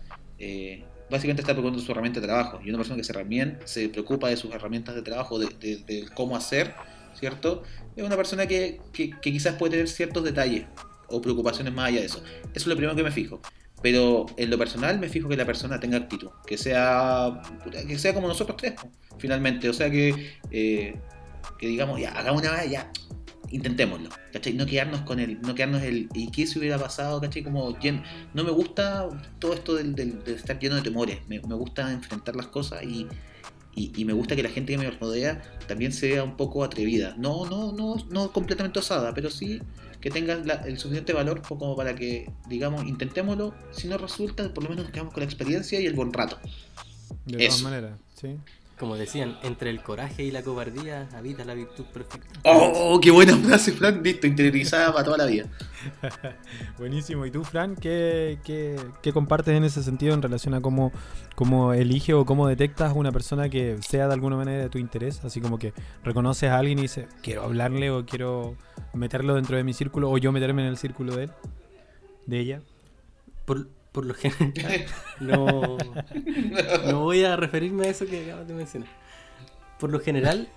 [SPEAKER 3] Básicamente está preocupando de su herramienta de trabajo. Y una persona que se preocupa de sus herramientas de trabajo, de cómo hacer, ¿cierto? Es una persona que quizás puede tener ciertos detalles o preocupaciones más allá de eso. Eso es lo primero que me fijo. Pero en lo personal me fijo que la persona tenga actitud. Que sea como nosotros tres, finalmente. O sea que digamos, ya, hagamos una vez, ya. Intentémoslo, ¿cachai? No quedarnos el ¿y qué se hubiera pasado? ¿Cachai? Como no me gusta todo esto de estar lleno de temores. Me gusta enfrentar las cosas y me gusta que la gente que me rodea también sea un poco atrevida. No completamente osada, pero sí que tenga el suficiente valor como para que, digamos, intentémoslo. Si no resulta, por lo menos nos quedamos con la experiencia y el buen rato.
[SPEAKER 2] De todas maneras, sí.
[SPEAKER 1] Como decían, entre el coraje y la cobardía habita la virtud perfecta.
[SPEAKER 3] ¡Oh, qué buena frase, Fran! Listo, interiorizada para toda la vida.
[SPEAKER 2] Buenísimo. ¿Y tú, Fran, qué compartes en ese sentido en relación a cómo eliges o cómo detectas a una persona que sea de alguna manera de tu interés? Así como que reconoces a alguien y dices, quiero hablarle o quiero meterlo dentro de mi círculo, o yo meterme en el círculo de él, de ella.
[SPEAKER 1] Por lo general, no voy a referirme a eso que acabas de mencionar. Por lo general,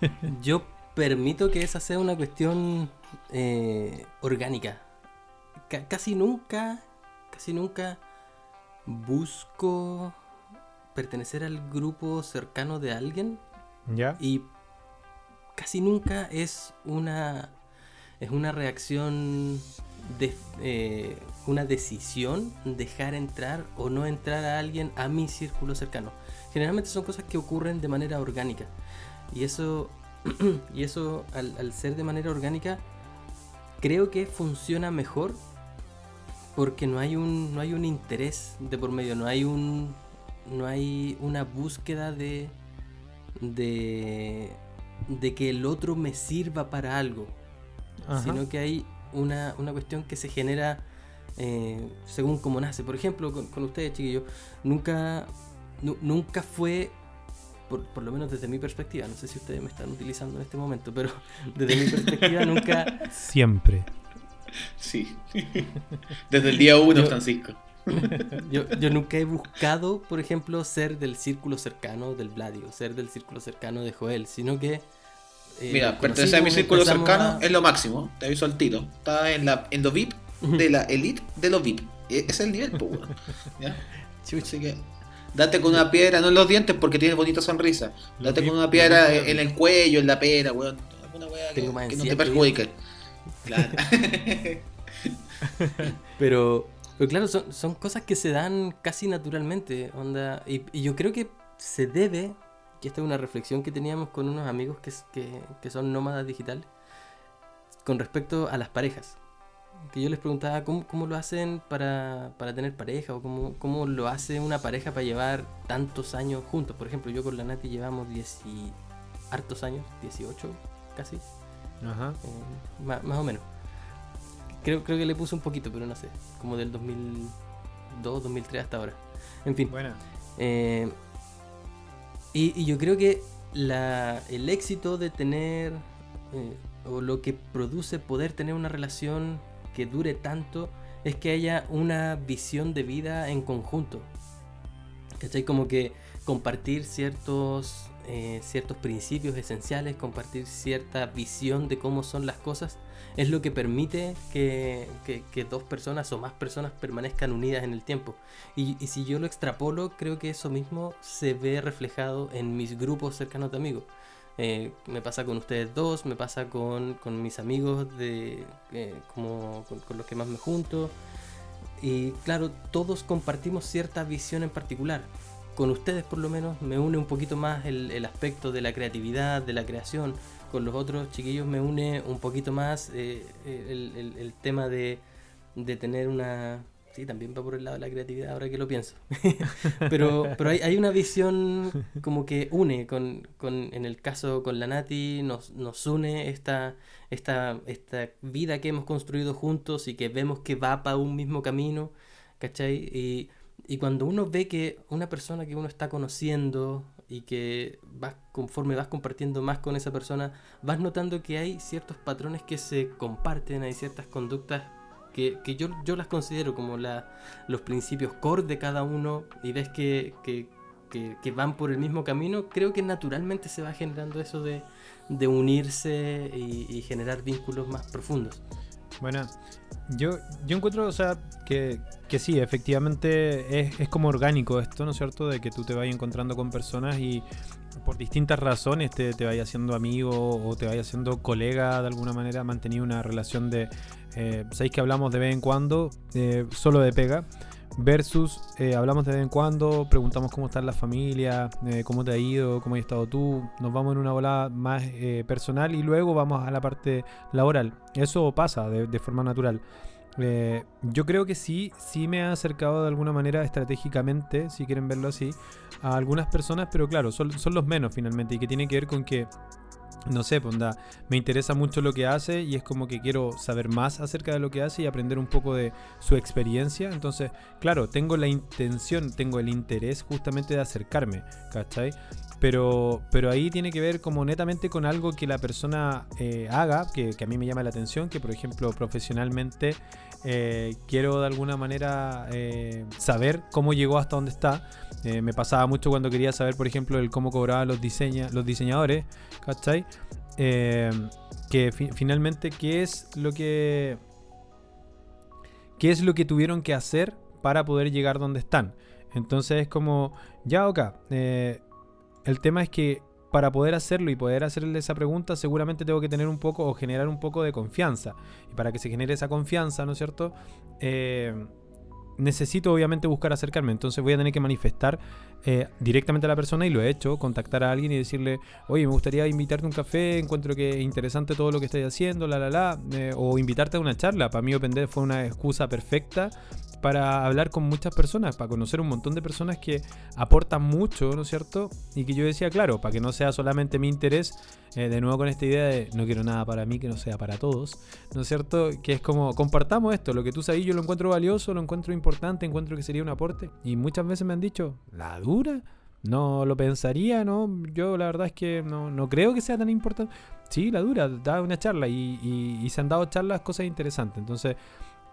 [SPEAKER 1] yo permito que esa sea una cuestión orgánica. Casi nunca busco pertenecer al grupo cercano de alguien
[SPEAKER 2] ¿Ya?
[SPEAKER 1] y casi nunca es una reacción de una decisión dejar entrar o no entrar a alguien a mi círculo cercano. Generalmente son cosas que ocurren de manera orgánica y eso al ser de manera orgánica creo que funciona mejor porque no hay un interés de por medio, no hay una búsqueda de que el otro me sirva para algo.
[SPEAKER 2] Ajá.
[SPEAKER 1] Sino que hay una cuestión que se genera según cómo nace. Por ejemplo, con ustedes, chiquillos, nunca fue, por lo menos desde mi perspectiva, no sé si ustedes me están utilizando en este momento, pero desde mi perspectiva nunca...
[SPEAKER 2] Siempre.
[SPEAKER 3] Sí. Desde el día 1,
[SPEAKER 1] Yo-
[SPEAKER 3] Francisco.
[SPEAKER 1] Yo nunca he buscado, por ejemplo, ser del círculo cercano del Vladi o ser del círculo cercano de Joel, sino que...
[SPEAKER 3] Mira,
[SPEAKER 1] nos
[SPEAKER 3] pertenecer a mi
[SPEAKER 1] conocimos,
[SPEAKER 3] círculo
[SPEAKER 1] empezamos
[SPEAKER 3] cercano
[SPEAKER 1] a-
[SPEAKER 3] es lo máximo. Te aviso al tiro. Está en los VIP de la elite de los VIP. Ese es el nivel, pues, weón. ¿Ya?
[SPEAKER 1] Chucha.
[SPEAKER 3] Así que date con una piedra, no en los dientes porque tienes bonita sonrisa.
[SPEAKER 2] Los
[SPEAKER 3] Date
[SPEAKER 2] VIP,
[SPEAKER 3] con una piedra
[SPEAKER 2] los VIP.
[SPEAKER 3] en el cuello, en la pera, weón. Alguna weá
[SPEAKER 1] Tengo más
[SPEAKER 3] que
[SPEAKER 1] en
[SPEAKER 3] no te
[SPEAKER 1] 7
[SPEAKER 3] perjudique. Claro.
[SPEAKER 1] Pero claro, son cosas que se dan casi naturalmente, onda, y yo creo que se debe, que esta es una reflexión que teníamos con unos amigos que son nómadas digitales, con respecto a las parejas. Que yo les preguntaba cómo lo hacen para tener pareja, o cómo lo hace una pareja para llevar tantos años juntos. Por ejemplo, yo con la Nati llevamos hartos años, 18 casi,
[SPEAKER 2] Ajá.
[SPEAKER 1] más o menos. Creo que le puse un poquito, pero no sé, como del 2002, 2003 hasta ahora. En fin,
[SPEAKER 2] Buena.
[SPEAKER 1] y yo creo que el éxito de tener, o lo que produce poder tener una relación que dure tanto, es que haya una visión de vida en conjunto. ¿Cachai? Como que compartir ciertos principios esenciales, compartir cierta visión de cómo son las cosas, es lo que permite que dos personas o más personas permanezcan unidas en el tiempo. Y si yo lo extrapolo, creo que eso mismo se ve reflejado en mis grupos cercanos de amigos. Me pasa con ustedes dos, me pasa con mis amigos con los que más me junto. Y claro, todos compartimos cierta visión en particular. Con ustedes por lo menos me une un poquito más el aspecto de la creatividad, de la creación. Con los otros chiquillos me une un poquito más el tema de tener una... Sí, también va por el lado de la creatividad ahora que lo pienso. pero hay una visión como que une, en el caso con la Nati, nos une esta vida que hemos construido juntos y que vemos que va para un mismo camino, ¿cachai? Y cuando uno ve que una persona que uno está conociendo y que conforme vas compartiendo más con esa persona, vas notando que hay ciertos patrones que se comparten, hay ciertas conductas que yo las considero como los principios core de cada uno, y ves que van por el mismo camino, creo que naturalmente se va generando eso de unirse y generar vínculos más profundos.
[SPEAKER 2] Bueno, yo encuentro, o sea, que sí, efectivamente es como orgánico esto, ¿no es cierto? De que tú te vayas encontrando con personas y por distintas razones te vayas haciendo amigo o te vayas haciendo colega de alguna manera, mantenido una relación de... sabéis que hablamos de vez en cuando, solo de pega, versus hablamos de vez en cuando, preguntamos cómo está la familia, cómo te ha ido, cómo has estado tú, nos vamos en una volada más personal y luego vamos a la parte laboral. Eso pasa de forma natural. Yo creo que sí me ha acercado de alguna manera estratégicamente, si quieren verlo así, a algunas personas, pero claro, son los menos finalmente, y que tiene que ver con que no sé, pues me interesa mucho lo que hace y es como que quiero saber más acerca de lo que hace y aprender un poco de su experiencia. Entonces, claro, tengo la intención, tengo el interés justamente de acercarme, ¿cachai? Pero ahí tiene que ver como netamente con algo que la persona haga, que a mí me llama la atención, que por ejemplo profesionalmente quiero de alguna manera saber cómo llegó hasta donde está. Me pasaba mucho cuando quería saber, por ejemplo, el cómo cobraban los diseñadores, ¿cachai? Que finalmente qué es lo que tuvieron que hacer para poder llegar donde están. Entonces es como, ya acá, el tema es que para poder hacerlo y poder hacerle esa pregunta, seguramente tengo que tener un poco o generar un poco de confianza. Y para que se genere esa confianza, ¿no es cierto? Necesito obviamente buscar acercarme. Entonces voy a tener que manifestar directamente a la persona, y lo he hecho, contactar a alguien y decirle, oye, me gustaría invitarte a un café, encuentro que es interesante todo lo que estás haciendo, o invitarte a una charla. Para mí OpenDev fue una excusa perfecta para hablar con muchas personas, para conocer un montón de personas que aportan mucho, ¿no es cierto? Y que yo decía, claro, para que no sea solamente mi interés, de nuevo con esta idea de no quiero nada para mí que no sea para todos, ¿no es cierto? Que es como, compartamos esto, lo que tú sabes yo lo encuentro valioso, lo encuentro importante, encuentro que sería un aporte. Y muchas veces me han dicho, ¿la dura? No lo pensaría, ¿no? Yo la verdad es que no creo que sea tan importante. Sí, la dura, da una charla y se han dado charlas, cosas interesantes. Entonces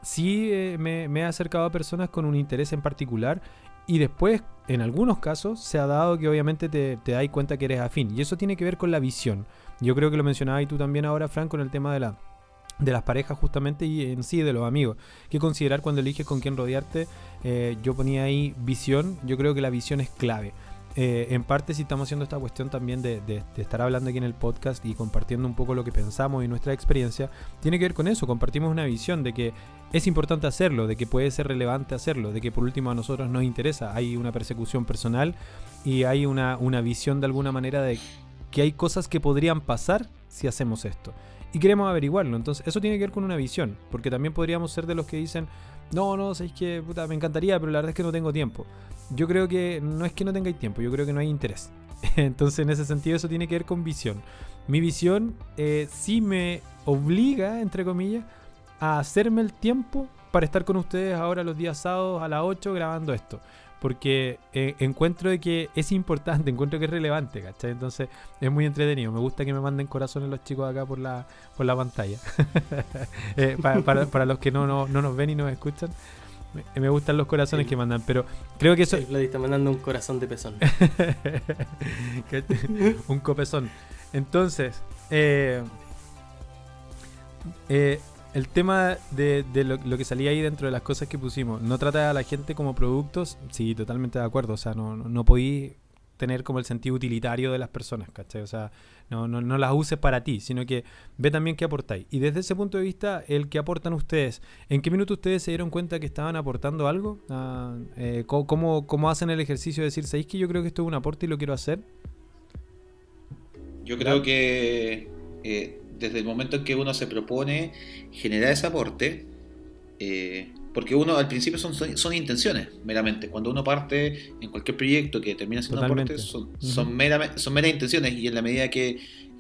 [SPEAKER 2] sí, me he acercado a personas con un interés en particular, y después en algunos casos se ha dado que obviamente te das cuenta que eres afín, y eso tiene que ver con la visión. Yo creo que lo mencionabas y tú también ahora, Fran, con el tema de las parejas justamente, y en sí de los amigos, que considerar cuando eliges con quién rodearte. Yo ponía ahí visión. Yo creo que la visión es clave. En parte, si estamos haciendo esta cuestión también de estar hablando aquí en el podcast y compartiendo un poco lo que pensamos y nuestra experiencia, tiene que ver con eso. Compartimos una visión de que es importante hacerlo, de que puede ser relevante hacerlo, de que por último a nosotros nos interesa. Hay una persecución personal y hay una visión de alguna manera de que hay cosas que podrían pasar si hacemos esto, y queremos averiguarlo. Entonces eso tiene que ver con una visión, porque también podríamos ser de los que dicen, no, sabéis que puta, me encantaría, pero la verdad es que no tengo tiempo. Yo creo que no es que no tengáis tiempo, yo creo que no hay interés. Entonces en ese sentido eso tiene que ver con visión. Mi visión sí me obliga, entre comillas, a hacerme el tiempo para estar con ustedes ahora los días sábados a las 8 grabando esto. Porque encuentro de que es importante, encuentro que es relevante, ¿cachai? Entonces es muy entretenido. Me gusta que me manden corazones los chicos acá por la pantalla. Para los que no nos ven y nos escuchan, me gustan los corazones que mandan, pero creo que eso...
[SPEAKER 1] Vladi está mandando un corazón de pezón.
[SPEAKER 2] Un copezón. Entonces, el tema de lo que salía ahí dentro de las cosas que pusimos, no trata a la gente como productos. Sí, totalmente de acuerdo. O sea, no podí tener como el sentido utilitario de las personas, ¿cachai? O sea, no las uses para ti, sino que ve también qué aportáis. Y desde ese punto de vista, el que aportan ustedes, ¿en qué minuto ustedes se dieron cuenta que estaban aportando algo? ¿Cómo hacen el ejercicio de decir, ¿sabéis que yo creo que esto es un aporte y lo quiero hacer?
[SPEAKER 3] Yo creo que desde el momento en que uno se propone generar ese aporte, porque uno al principio son intenciones meramente. Cuando uno parte en cualquier proyecto que termina siendo un aporte, son meras intenciones, y en la medida que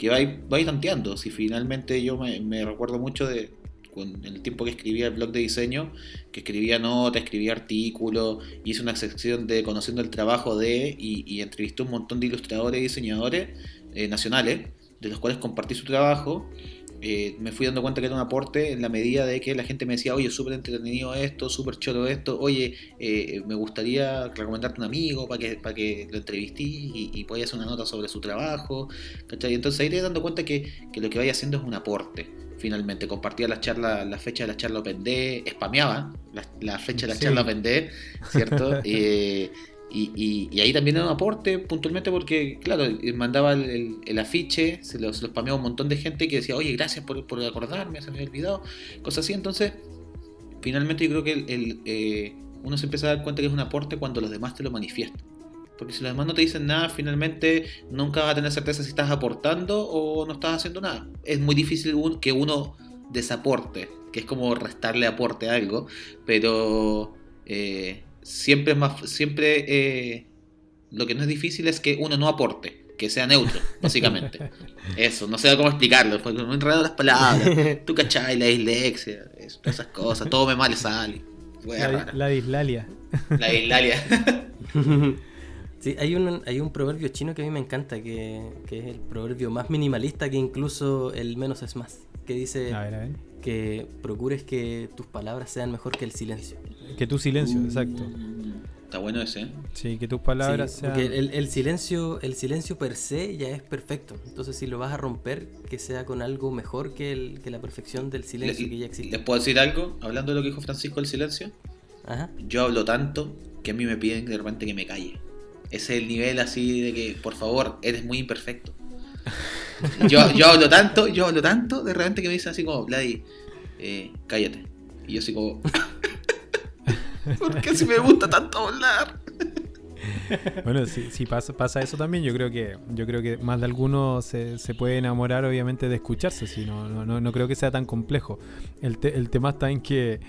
[SPEAKER 3] vais tanteando. Si finalmente yo me recuerdo mucho en el tiempo que escribía el blog de diseño, que escribía notas, escribía artículos, hice una sección de conociendo el trabajo y entrevisté a un montón de ilustradores y diseñadores nacionales, de los cuales compartí su trabajo. Me fui dando cuenta que era un aporte en la medida de que la gente me decía, oye, súper entretenido esto, súper choro esto, oye, me gustaría recomendarte un amigo para que lo entrevistí y podáis hacer una nota sobre su trabajo, ¿cachai? Entonces ahí te das dando cuenta que lo que vais haciendo es un aporte. Finalmente compartía la fecha de la charla OpenDev, spameaba la fecha de la charla OpenDev, ¿cierto? Y ahí también era un aporte puntualmente porque, claro, mandaba el afiche, se lo spameaba un montón de gente que decía, oye, gracias por acordarme, se me había olvidado, cosas así. Entonces, finalmente yo creo que uno se empieza a dar cuenta que es un aporte cuando los demás te lo manifiestan. Porque si los demás no te dicen nada, finalmente nunca vas a tener certeza si estás aportando o no estás haciendo nada. Es muy difícil que uno desaporte, que es como restarle aporte a algo, pero... siempre lo que no es difícil es que uno no aporte, que sea neutro, básicamente. Eso, no sé cómo explicarlo, fue muy enredado las palabras. Tú cachai, la dislexia, esas cosas, todo me mal sale.
[SPEAKER 2] La dislalia.
[SPEAKER 3] La dislalia.
[SPEAKER 1] Sí, hay un proverbio chino que a mí me encanta, que es el proverbio más minimalista que incluso el menos es más, que dice
[SPEAKER 2] a ver.
[SPEAKER 1] que procures que tus palabras sean mejor que el silencio.
[SPEAKER 2] Que tu silencio, exacto.
[SPEAKER 3] Está bueno ese, ¿eh?
[SPEAKER 2] Sí, que tus palabras sean...
[SPEAKER 1] Porque el silencio per se ya es perfecto. Entonces si lo vas a romper, que sea con algo mejor que la perfección del silencio que ya existe.
[SPEAKER 3] ¿Les puedo decir algo? Hablando de lo que dijo Francisco del silencio.
[SPEAKER 1] Ajá.
[SPEAKER 3] Yo hablo tanto que a mí me piden de repente que me calle. Ese es el nivel así de que, por favor, eres muy imperfecto. Yo hablo tanto, de repente que me dicen así como, Vladi, cállate. Y yo así como, ¿por qué si me gusta tanto hablar?
[SPEAKER 2] Bueno, si pasa eso también, yo creo que más de alguno se puede enamorar obviamente de escucharse, si no creo que sea tan complejo. El tema está en que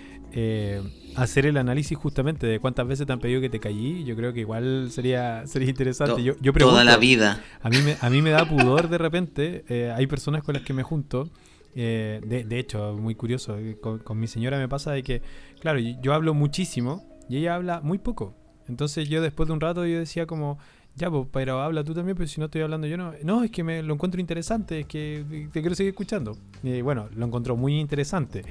[SPEAKER 2] hacer el análisis justamente de cuántas veces te han pedido que te callí, yo creo que igual sería interesante. Yo pregunto,
[SPEAKER 3] toda la vida.
[SPEAKER 2] A mí me da pudor de repente, hay personas con las que me junto. De hecho, muy curioso, con mi señora me pasa de que, claro, yo hablo muchísimo y ella habla muy poco. Entonces yo después de un rato yo decía como, ya, pues, pero habla tú también, pero si no estoy hablando yo no, es que me lo encuentro interesante, es que te quiero seguir escuchando. Y bueno, lo encontró muy interesante.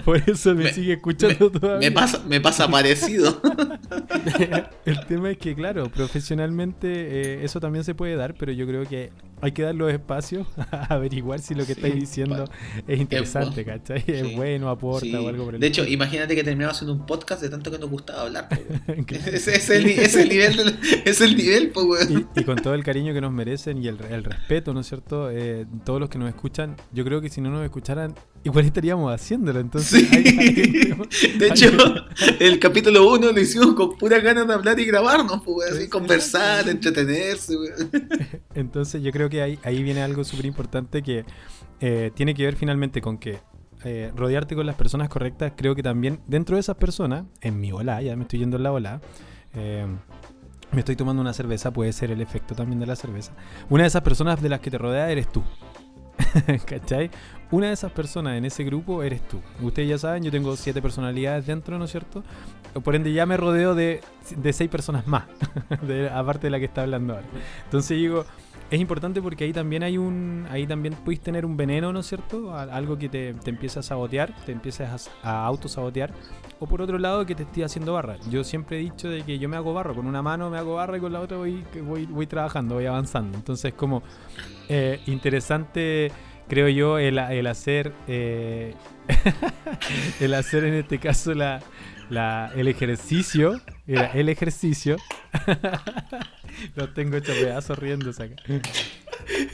[SPEAKER 2] por eso me sigue escuchando todavía.
[SPEAKER 3] Me pasa parecido.
[SPEAKER 2] El tema es que, claro, profesionalmente eso también se puede dar, pero yo creo que hay que dar los espacios a averiguar si lo que estáis diciendo es interesante, ¿cachai? Sí. Es bueno, aporta o algo por el
[SPEAKER 3] De hecho, imagínate que terminamos haciendo un podcast de tanto que nos gustaba hablar. Ese es el nivel, es el nivel, pues, weón.
[SPEAKER 2] Y con todo el cariño que nos merecen y el respeto, ¿no es cierto? Todos los que nos escuchan, yo creo que si no nos escucharan, igual estaríamos haciéndolo. Entonces,
[SPEAKER 3] sí. De hecho, el capítulo 1 lo hicimos con pura ganas de hablar y grabarnos, pues, así, conversar, entretenerse, weón.
[SPEAKER 2] Entonces, yo creo que ahí viene algo súper importante que tiene que ver finalmente con que rodearte con las personas correctas. Creo que también dentro de esas personas, en mi ola, ya me estoy yendo en la ola, me estoy tomando una cerveza, puede ser el efecto también de la cerveza. Una de esas personas de las que te rodea eres tú. ¿Cachai? Una de esas personas en ese grupo eres tú. Ustedes ya saben, yo tengo 7 personalidades dentro, ¿no es cierto? Por ende ya me rodeo de 6 personas más, aparte de la que está hablando ahora. Entonces digo, es importante porque ahí también puedes tener un veneno, ¿no es cierto? Algo que te empieza a sabotear, te empiezas a autosabotear. O por otro lado, que te esté haciendo barra. Yo siempre he dicho de que yo me hago barro, con una mano me hago barra y con la otra voy trabajando, voy avanzando. Entonces como interesante, creo yo, el hacer el hacer en este caso el ejercicio. Era el ejercicio. Los tengo hecho pedazos riéndose acá.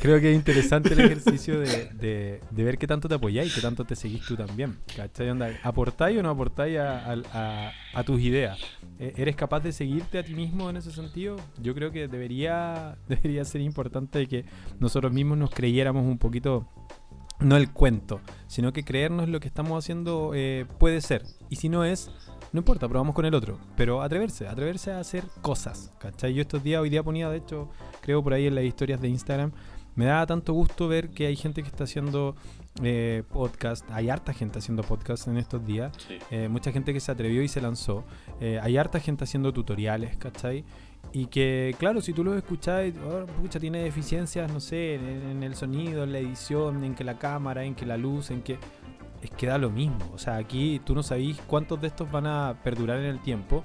[SPEAKER 2] Creo que es interesante el ejercicio de ver qué tanto te apoyáis, qué tanto te seguís tú también. ¿Cachai? Onda, ¿aportáis o no aportáis a tus ideas? ¿Eres capaz de seguirte a ti mismo en ese sentido? Yo creo que debería ser importante que nosotros mismos nos creyéramos un poquito, no el cuento, sino que creernos lo que estamos haciendo puede ser. Y si no es, no importa, probamos con el otro. Pero atreverse a hacer cosas, ¿cachai? Yo hoy día ponía, de hecho, creo por ahí en las historias de Instagram, me da tanto gusto ver que hay gente que está haciendo podcast. Hay harta gente haciendo podcast en estos días. Sí. Mucha gente que se atrevió y se lanzó. Hay harta gente haciendo tutoriales, ¿cachai? Y que, claro, si tú los escuchás, tiene deficiencias, no sé, en el sonido, en la edición, en que la cámara, en que la luz, en que... Es que da lo mismo. O sea, aquí tú no sabís cuántos de estos van a perdurar en el tiempo,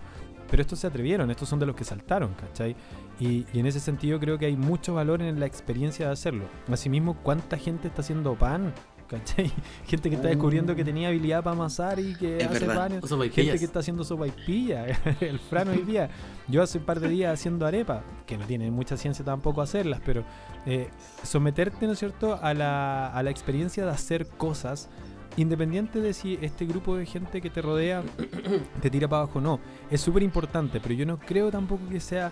[SPEAKER 2] pero estos se atrevieron, estos son de los que saltaron, ¿cachai? Y en ese sentido creo que hay mucho valor en la experiencia de hacerlo. Asimismo, ¿cuánta gente está haciendo pan? ¿Cachai? Gente que está descubriendo que tenía habilidad para amasar y que
[SPEAKER 3] es
[SPEAKER 2] hace pan. Gente que está haciendo sopaipilla. El Fran hoy día. Yo hace un par de días haciendo arepa, que no tiene mucha ciencia tampoco hacerlas, pero someterte, ¿no es cierto?, a la experiencia de hacer cosas, independiente de si este grupo de gente que te rodea te tira para abajo o no. Es súper importante, pero yo no creo tampoco que sea...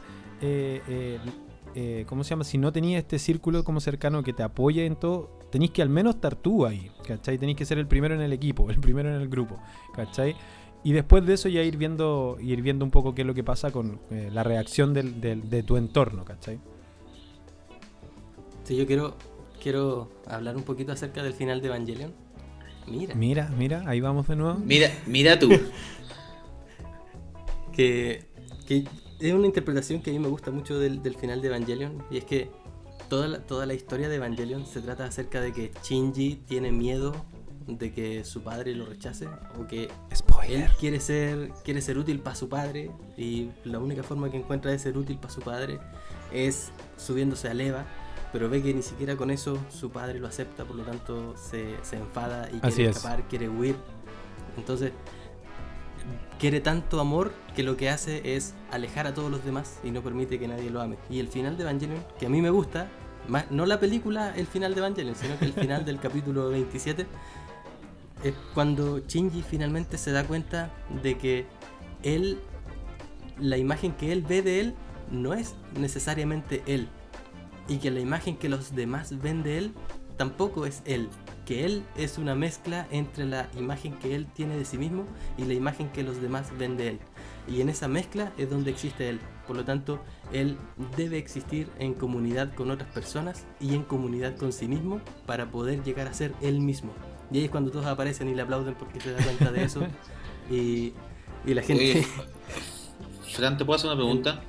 [SPEAKER 2] ¿cómo se llama? Si no tenías este círculo como cercano que te apoye en todo, tenés que al menos estar tú ahí, ¿cachai? Tenés que ser el primero en el equipo, el primero en el grupo, ¿cachai? Y después de eso ya ir viendo un poco qué es lo que pasa con la reacción de tu entorno, ¿cachai?
[SPEAKER 1] Sí, yo quiero hablar un poquito acerca del final de Evangelion.
[SPEAKER 2] Mira, ahí vamos de nuevo.
[SPEAKER 3] Mira tú.
[SPEAKER 1] que es una interpretación que a mí me gusta mucho del final de Evangelion, y es que toda la historia de Evangelion se trata acerca de que Shinji tiene miedo de que su padre lo rechace, o que
[SPEAKER 2] Spoiler.
[SPEAKER 1] Él quiere ser útil para su padre, y la única forma que encuentra de ser útil para su padre es subiéndose a Eva, pero ve que ni siquiera con eso su padre lo acepta, por lo tanto se enfada y quiere escapar, quiere huir. Entonces quiere tanto amor que lo que hace es alejar a todos los demás y no permite que nadie lo ame. Y el final de Evangelion, que a mí me gusta, no la película, el final de Evangelion, sino que el final del capítulo 27, es cuando Shinji finalmente se da cuenta de que él, la imagen que él ve de él no es necesariamente él, y que la imagen que los demás ven de él tampoco es él, que él es una mezcla entre la imagen que él tiene de sí mismo y la imagen que los demás ven de él, y en esa mezcla es donde existe él. Por lo tanto, él debe existir en comunidad con otras personas y en comunidad con sí mismo para poder llegar a ser él mismo. Y ahí es cuando todos aparecen y le aplauden porque se da cuenta de eso. Y la gente...
[SPEAKER 3] Oye, Fran, ¿te puedo hacer una pregunta?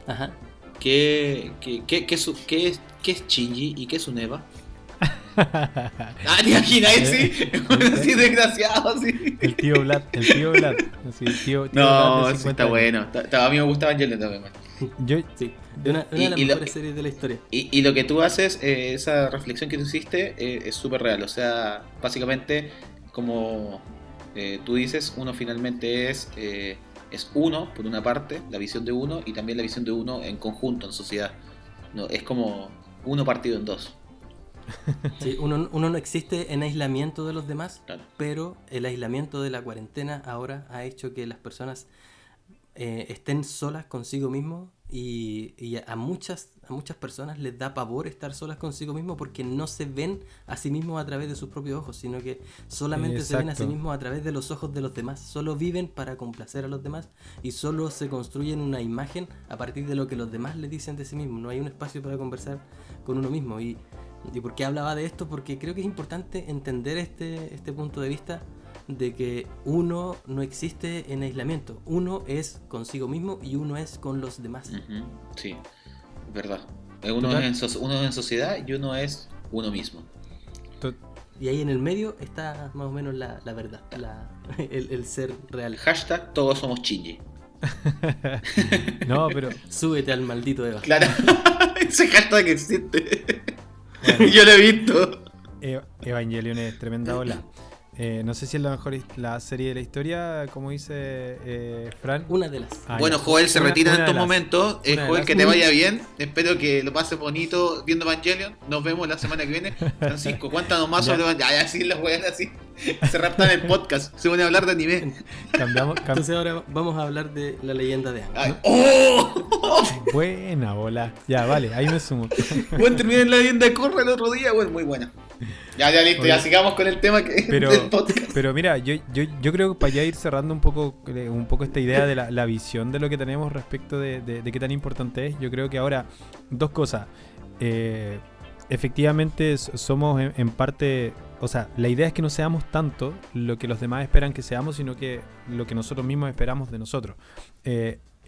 [SPEAKER 1] Ajá.
[SPEAKER 3] ¿Qué es Shinji y qué es un Eva? ¿Te imaginas? Sí, así desgraciado, sí.
[SPEAKER 2] El tío Vlad. Así, el tío
[SPEAKER 3] No,
[SPEAKER 2] Vlad de
[SPEAKER 3] sí,
[SPEAKER 2] 50
[SPEAKER 3] está
[SPEAKER 2] años.
[SPEAKER 3] bueno. A mí me gustaba Evangelion también.
[SPEAKER 2] Yo,
[SPEAKER 1] Sí, una de las mejores series de la historia.
[SPEAKER 3] Y lo que tú haces, esa reflexión que tú hiciste, es súper real. O sea, básicamente, como tú dices, uno finalmente es uno, por una parte, la visión de uno, y también la visión de uno en conjunto, en sociedad. No, es como uno partido en dos.
[SPEAKER 1] Sí, uno no existe en aislamiento de los demás,
[SPEAKER 3] Claro.
[SPEAKER 1] pero el aislamiento de la cuarentena ahora ha hecho que las personas estén solas consigo mismo, y a muchas personas les da pavor estar solas consigo mismo porque no se ven a sí mismos a través de sus propios ojos, sino que solamente se ven a sí
[SPEAKER 2] Exacto.
[SPEAKER 1] mismos a través de los ojos de los demás. Solo viven para complacer a los demás y solo se construyen una imagen a partir de lo que los demás le dicen de sí mismos. No hay un espacio para conversar con uno mismo. ¿Y por qué hablaba de esto? Porque creo que es importante entender este punto de vista de que uno no existe en aislamiento. Uno es consigo mismo y uno es con los demás.
[SPEAKER 3] Ujú, sí, es verdad. Uno
[SPEAKER 2] Total.
[SPEAKER 3] es en sociedad y uno es uno mismo.
[SPEAKER 1] Y ahí en el medio está más o menos la verdad, el ser real.
[SPEAKER 3] Hashtag todos somos Shinji.
[SPEAKER 2] No, pero
[SPEAKER 1] Súbete al maldito Eva.
[SPEAKER 3] Claro, ese hashtag existe.
[SPEAKER 2] bueno,
[SPEAKER 3] Yo lo he visto.
[SPEAKER 2] Evangelion es tremenda ola. No sé si es la mejor la serie de la historia, como dice Fran.
[SPEAKER 1] Una de las.
[SPEAKER 3] Bueno,
[SPEAKER 2] Ya.
[SPEAKER 3] Joel se retira en
[SPEAKER 2] Una de
[SPEAKER 3] estos
[SPEAKER 2] las-
[SPEAKER 3] momentos.
[SPEAKER 2] una de
[SPEAKER 3] Joel,
[SPEAKER 2] las-
[SPEAKER 3] que te vaya bien. Espero que lo pases bonito viendo Evangelion. Nos vemos la semana que viene. Francisco, cuéntanos más
[SPEAKER 2] Ya.
[SPEAKER 3] sobre Evangelion. Ya, sí, los weones así. Se raptan el podcast. Se van a hablar de anime.
[SPEAKER 1] Entonces ahora vamos a hablar de la leyenda de Aang.
[SPEAKER 3] Ay, ¡oh!
[SPEAKER 2] Buena bola. Ya, vale, ahí me sumo.
[SPEAKER 3] Bueno, terminé en la leyenda de Korra el otro día. Bueno, muy buena. Ya, listo.
[SPEAKER 2] Oye,
[SPEAKER 3] Ya sigamos con el tema
[SPEAKER 2] pero-
[SPEAKER 3] del podcast.
[SPEAKER 2] Pero mira, yo creo que para ya ir cerrando un poco esta idea de la visión de lo que tenemos respecto de qué tan importante es, yo creo que ahora, dos cosas. Efectivamente somos en parte, o sea, la idea es que no seamos tanto lo que los demás esperan que seamos, sino que lo que nosotros mismos esperamos de nosotros.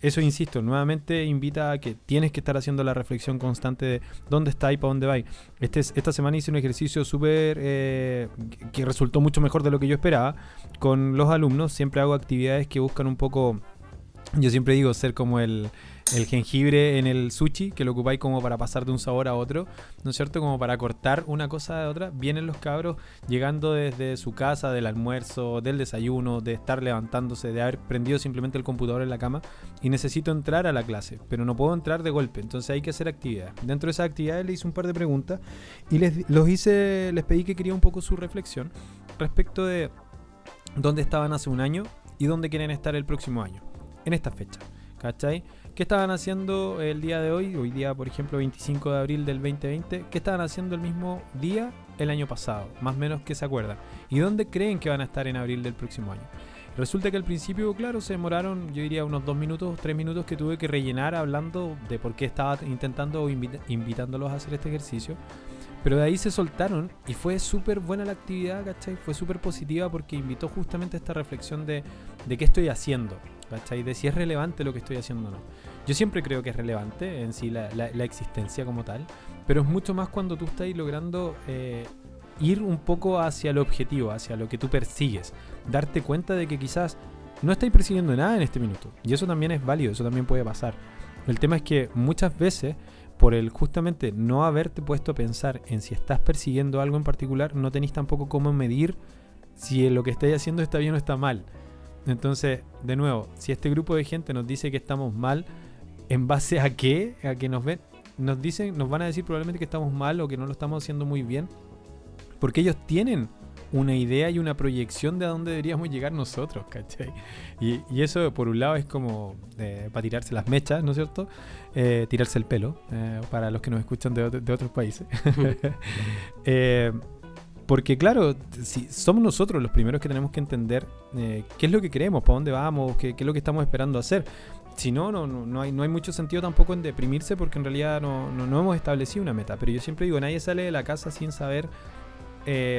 [SPEAKER 2] Eso, insisto, nuevamente invita a que tienes que estar haciendo la reflexión constante de dónde está y para dónde va. Esta semana hice un ejercicio súper que resultó mucho mejor de lo que yo esperaba. Con los alumnos siempre hago actividades que buscan un poco, yo siempre digo, ser como el jengibre en el sushi, que lo ocupáis como para pasar de un sabor a otro, ¿no es cierto? Como para cortar una cosa de otra. Vienen los cabros llegando desde su casa, del almuerzo, del desayuno, de estar levantándose, de haber prendido simplemente el computador en la cama, y necesito entrar a la clase, pero no puedo entrar de golpe, entonces hay que hacer actividades. Dentro de esas actividades les hice un par de preguntas y les pedí que quería un poco su reflexión respecto de dónde estaban hace un año y dónde quieren estar el próximo año, en esta fecha, ¿cachai? ¿Qué estaban haciendo el día de hoy día, por ejemplo, 25 de abril del 2020? ¿Qué estaban haciendo el mismo día el año pasado? Más o menos, que se acuerdan. ¿Y dónde creen que van a estar en abril del próximo año? Resulta que al principio, claro, se demoraron, yo diría, unos 2 minutos, 3 minutos que tuve que rellenar hablando de por qué estaba intentando o invitándolos a hacer este ejercicio. Pero de ahí se soltaron y fue súper buena la actividad, ¿cachai? Fue súper positiva porque invitó justamente a esta reflexión de qué estoy haciendo, ¿cachai? De si es relevante lo que estoy haciendo o no. Yo siempre creo que es relevante en sí la existencia como tal, pero es mucho más cuando tú estás logrando ir un poco hacia el objetivo, hacia lo que tú persigues. Darte cuenta de que quizás no estáis persiguiendo nada en este minuto. Y eso también es válido, eso también puede pasar. El tema es que muchas veces, por el justamente no haberte puesto a pensar en si estás persiguiendo algo en particular, no tenéis tampoco cómo medir si lo que estáis haciendo está bien o está mal. Entonces, de nuevo, si este grupo de gente nos dice que estamos mal, ¿en base a qué? A que nos ven, nos van a decir probablemente que estamos mal o que no lo estamos haciendo muy bien, porque ellos tienen una idea y una proyección de a dónde deberíamos llegar nosotros, ¿cachai? Y eso, por un lado, es como para tirarse las mechas, ¿no es cierto? Tirarse el pelo, para los que nos escuchan de otros países. Porque claro, si somos nosotros los primeros que tenemos que entender qué es lo que queremos, para dónde vamos, qué es lo que estamos esperando hacer. Si no hay mucho sentido tampoco en deprimirse, porque en realidad no hemos establecido una meta. Pero yo siempre digo, nadie sale de la casa sin saber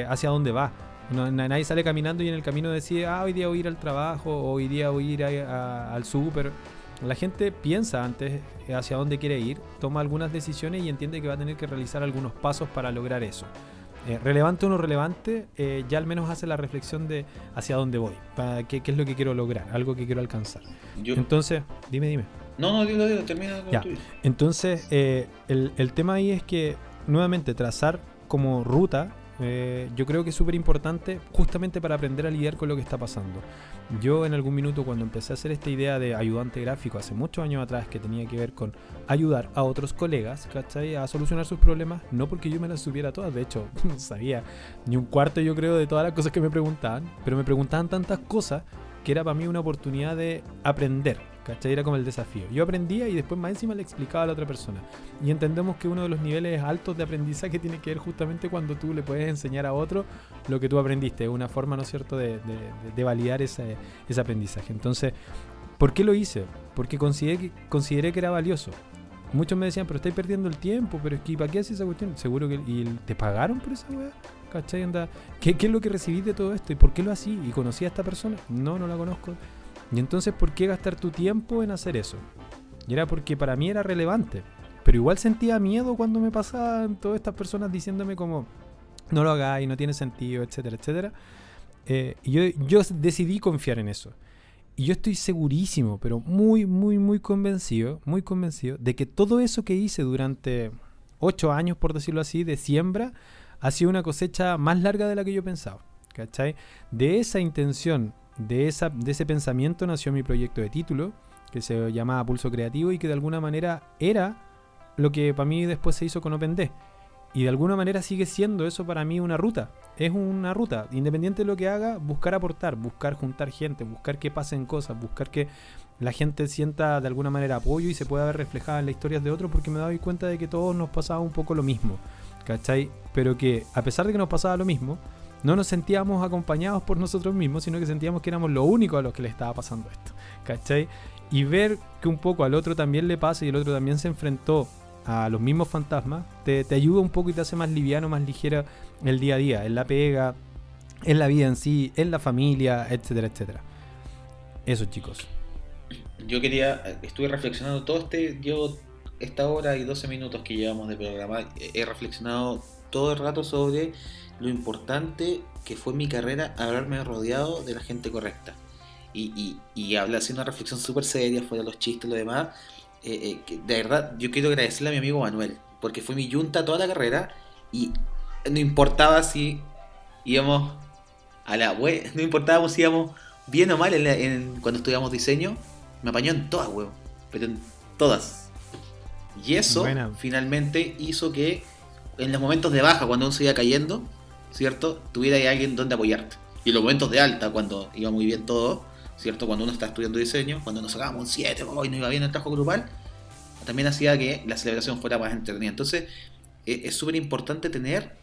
[SPEAKER 2] hacia dónde va. Nadie sale caminando y en el camino decide, hoy día voy a ir al trabajo, o hoy día voy a ir al súper. La gente piensa antes hacia dónde quiere ir, toma algunas decisiones y entiende que va a tener que realizar algunos pasos para lograr eso. Relevante o no relevante, ya al menos hace la reflexión de hacia dónde voy, para qué es lo que quiero lograr, algo que quiero alcanzar. Entonces, dime.
[SPEAKER 3] No, dilo, termina con tuyo.
[SPEAKER 2] Entonces, el tema ahí es que, nuevamente, trazar como ruta, yo creo que es súper importante justamente para aprender a lidiar con lo que está pasando. Yo en algún minuto, cuando empecé a hacer esta idea de ayudante gráfico hace muchos años atrás, que tenía que ver con ayudar a otros colegas, ¿cachai?, a solucionar sus problemas, no porque yo me las supiera todas, de hecho no sabía ni un cuarto, yo creo, de todas las cosas que me preguntaban, pero me preguntaban tantas cosas que era para mí una oportunidad de aprender, ¿cachai? Era como el desafío. Yo aprendía y después más encima le explicaba a la otra persona. Y entendemos que uno de los niveles altos de aprendizaje tiene que ver justamente cuando tú le puedes enseñar a otro lo que tú aprendiste. Es una forma, ¿no es cierto?, de validar ese aprendizaje. Entonces, ¿por qué lo hice? Porque consideré que era valioso. Muchos me decían, pero estáis perdiendo el tiempo, pero es que ¿para qué haces esa cuestión? Seguro que... ¿Y te pagaron por esa weá? ¿Cachai? ¿Qué es lo que recibís de todo esto? ¿Y por qué lo hacía? ¿Y conocí a esta persona? No la conozco. Y entonces, ¿por qué gastar tu tiempo en hacer eso? Y era porque para mí era relevante. Pero igual sentía miedo cuando me pasaban todas estas personas diciéndome como, no lo hagáis, no tiene sentido, etcétera, etcétera. Y yo decidí confiar en eso. Y yo estoy segurísimo, pero muy convencido de que todo eso que hice durante 8 años, por decirlo así, de siembra, ha sido una cosecha más larga de la que yo pensaba, ¿cachai? De esa intención, de ese pensamiento nació mi proyecto de título, que se llamaba Pulso Creativo y que de alguna manera era lo que para mí después se hizo con OpenD. Y de alguna manera sigue siendo eso para mí una ruta. Es una ruta. Independiente de lo que haga, buscar aportar, buscar juntar gente, buscar que pasen cosas, buscar que la gente sienta de alguna manera apoyo y se pueda ver reflejada en las historias de otros, porque me doy cuenta de que todos nos pasaba un poco lo mismo, ¿cachai? Pero que a pesar de que nos pasaba lo mismo, no nos sentíamos acompañados por nosotros mismos, sino que sentíamos que éramos lo único a los que le estaba pasando esto, ¿cachai? Y ver que un poco al otro también le pasa y el otro también se enfrentó a los mismos fantasmas, te ayuda un poco y te hace más liviano, más ligera el día a día, en la pega, en la vida en sí, en la familia, etcétera, etcétera. Eso, chicos.
[SPEAKER 3] Yo estuve reflexionando esta hora y 12 minutos que llevamos de programa, he reflexionado todo el rato sobre lo importante que fue mi carrera haberme rodeado de la gente correcta. Y haciendo una reflexión súper seria, fuera de los chistes y lo demás, de verdad yo quiero agradecerle a mi amigo Manuel, porque fue mi yunta toda la carrera y no importaba si íbamos no importaba si íbamos bien o mal cuando estudiamos diseño, me apañó en todas, huevo, pero en todas. Y eso finalmente hizo que en los momentos de baja, cuando uno se iba cayendo, ¿cierto?, tuviera ahí alguien donde apoyarte. Y en los momentos de alta, cuando iba muy bien todo, ¿cierto?, cuando uno está estudiando diseño, cuando nos sacábamos un 7 y no iba bien el trabajo grupal, también hacía que la celebración fuera más entretenida. Entonces es súper importante tener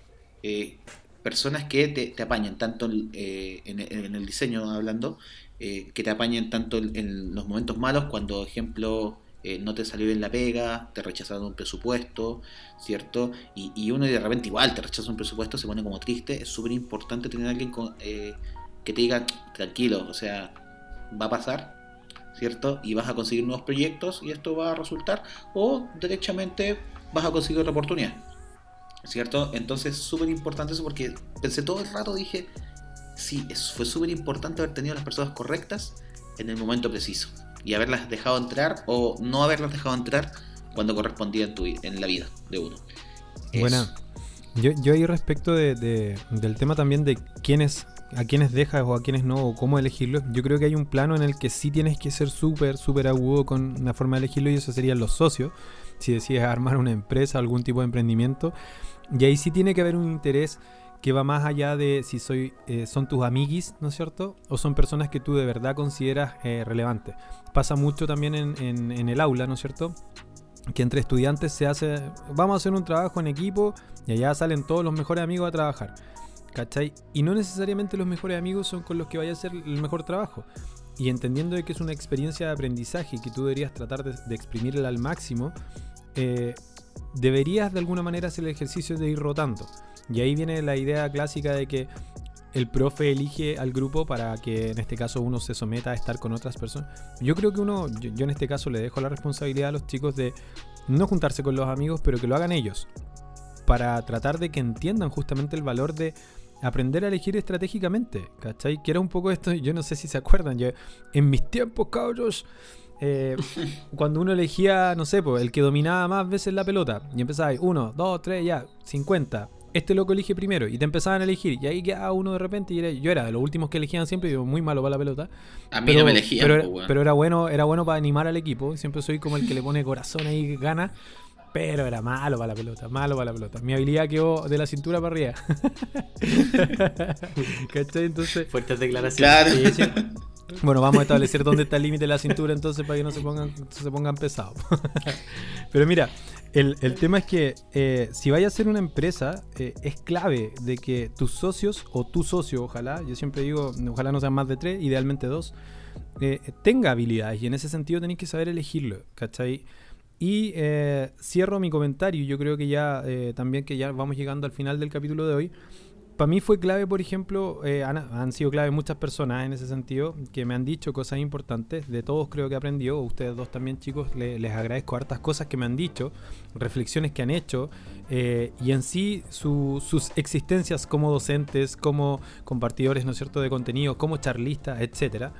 [SPEAKER 3] personas que te apañen, tanto en el diseño hablando, que te apañen tanto en los momentos malos, cuando, ejemplo, no te salió bien la pega, te rechazaron un presupuesto, ¿cierto? Y uno de repente igual te rechaza un presupuesto, se pone como triste. Es súper importante tener a alguien que te diga, tranquilo, o sea, va a pasar, ¿cierto? Y vas a conseguir nuevos proyectos y esto va a resultar, o derechamente vas a conseguir otra oportunidad, ¿cierto? Entonces es súper importante eso, porque pensé todo el rato, dije, sí, fue súper importante haber tenido las personas correctas en el momento preciso y haberlas dejado entrar o no haberlas dejado entrar cuando correspondía en la vida de uno.
[SPEAKER 2] Bueno, yo ahí respecto del tema también de quiénes a quiénes dejas o a quiénes no, o cómo elegirlos. Yo creo que hay un plano en el que sí tienes que ser súper agudo con la forma de elegirlo, y eso serían los socios, si decides armar una empresa, algún tipo de emprendimiento. Y ahí sí tiene que haber un interés que va más allá de si son tus amiguis, ¿no es cierto? O son personas que tú de verdad consideras relevantes. Pasa mucho también en el aula, ¿no es cierto? Que entre estudiantes vamos a hacer un trabajo en equipo y allá salen todos los mejores amigos a trabajar, ¿cachai? Y no necesariamente los mejores amigos son con los que vaya a hacer el mejor trabajo. Y entendiendo de que es una experiencia de aprendizaje y que tú deberías tratar de exprimirla al máximo, deberías de alguna manera hacer el ejercicio de ir rotando. Y ahí viene la idea clásica de que el profe elige al grupo para que en este caso uno se someta a estar con otras personas. Yo creo que yo en este caso le dejo la responsabilidad a los chicos de no juntarse con los amigos, pero que lo hagan ellos, para tratar de que entiendan justamente el valor de aprender a elegir estratégicamente, ¿cachai? Que era un poco esto, yo no sé si se acuerdan, en mis tiempos, cabros, cuando uno elegía, no sé, pues, el que dominaba más veces la pelota, y empezaba ahí, 1, 2, 3, ya, 50. Este loco elige primero y te empezaban a elegir, y ahí quedaba uno de repente, y yo era de los últimos que elegían siempre, yo muy malo para la pelota.
[SPEAKER 3] A mí no me elegían,
[SPEAKER 2] pero era bueno para animar al equipo, siempre soy como el que le pone corazón ahí, gana, pero era malo para la pelota. Mi habilidad quedó de la cintura para arriba. ¿Cachai? Entonces,
[SPEAKER 1] fuertes declaraciones.
[SPEAKER 3] Claro.
[SPEAKER 2] Sí. Bueno, vamos a establecer dónde está el límite de la cintura entonces para que no se pongan pesados. Pero mira, el tema es que si vayas a hacer una empresa, es clave de que tus socios o tu socio, ojalá, yo siempre digo, ojalá no sean más de 3, idealmente 2, tenga habilidades, y en ese sentido tenéis que saber elegirlo, ¿cachai? Y cierro mi comentario. Yo creo que ya también que ya vamos llegando al final del capítulo de hoy. Para mí fue clave, por ejemplo, han sido clave muchas personas en ese sentido que me han dicho cosas importantes. De todos creo que he aprendido. Ustedes dos también, chicos, les agradezco hartas cosas que me han dicho, reflexiones que han hecho, y en sí sus existencias como docentes, como compartidores, ¿no es cierto?, de contenido, como charlistas, etcétera.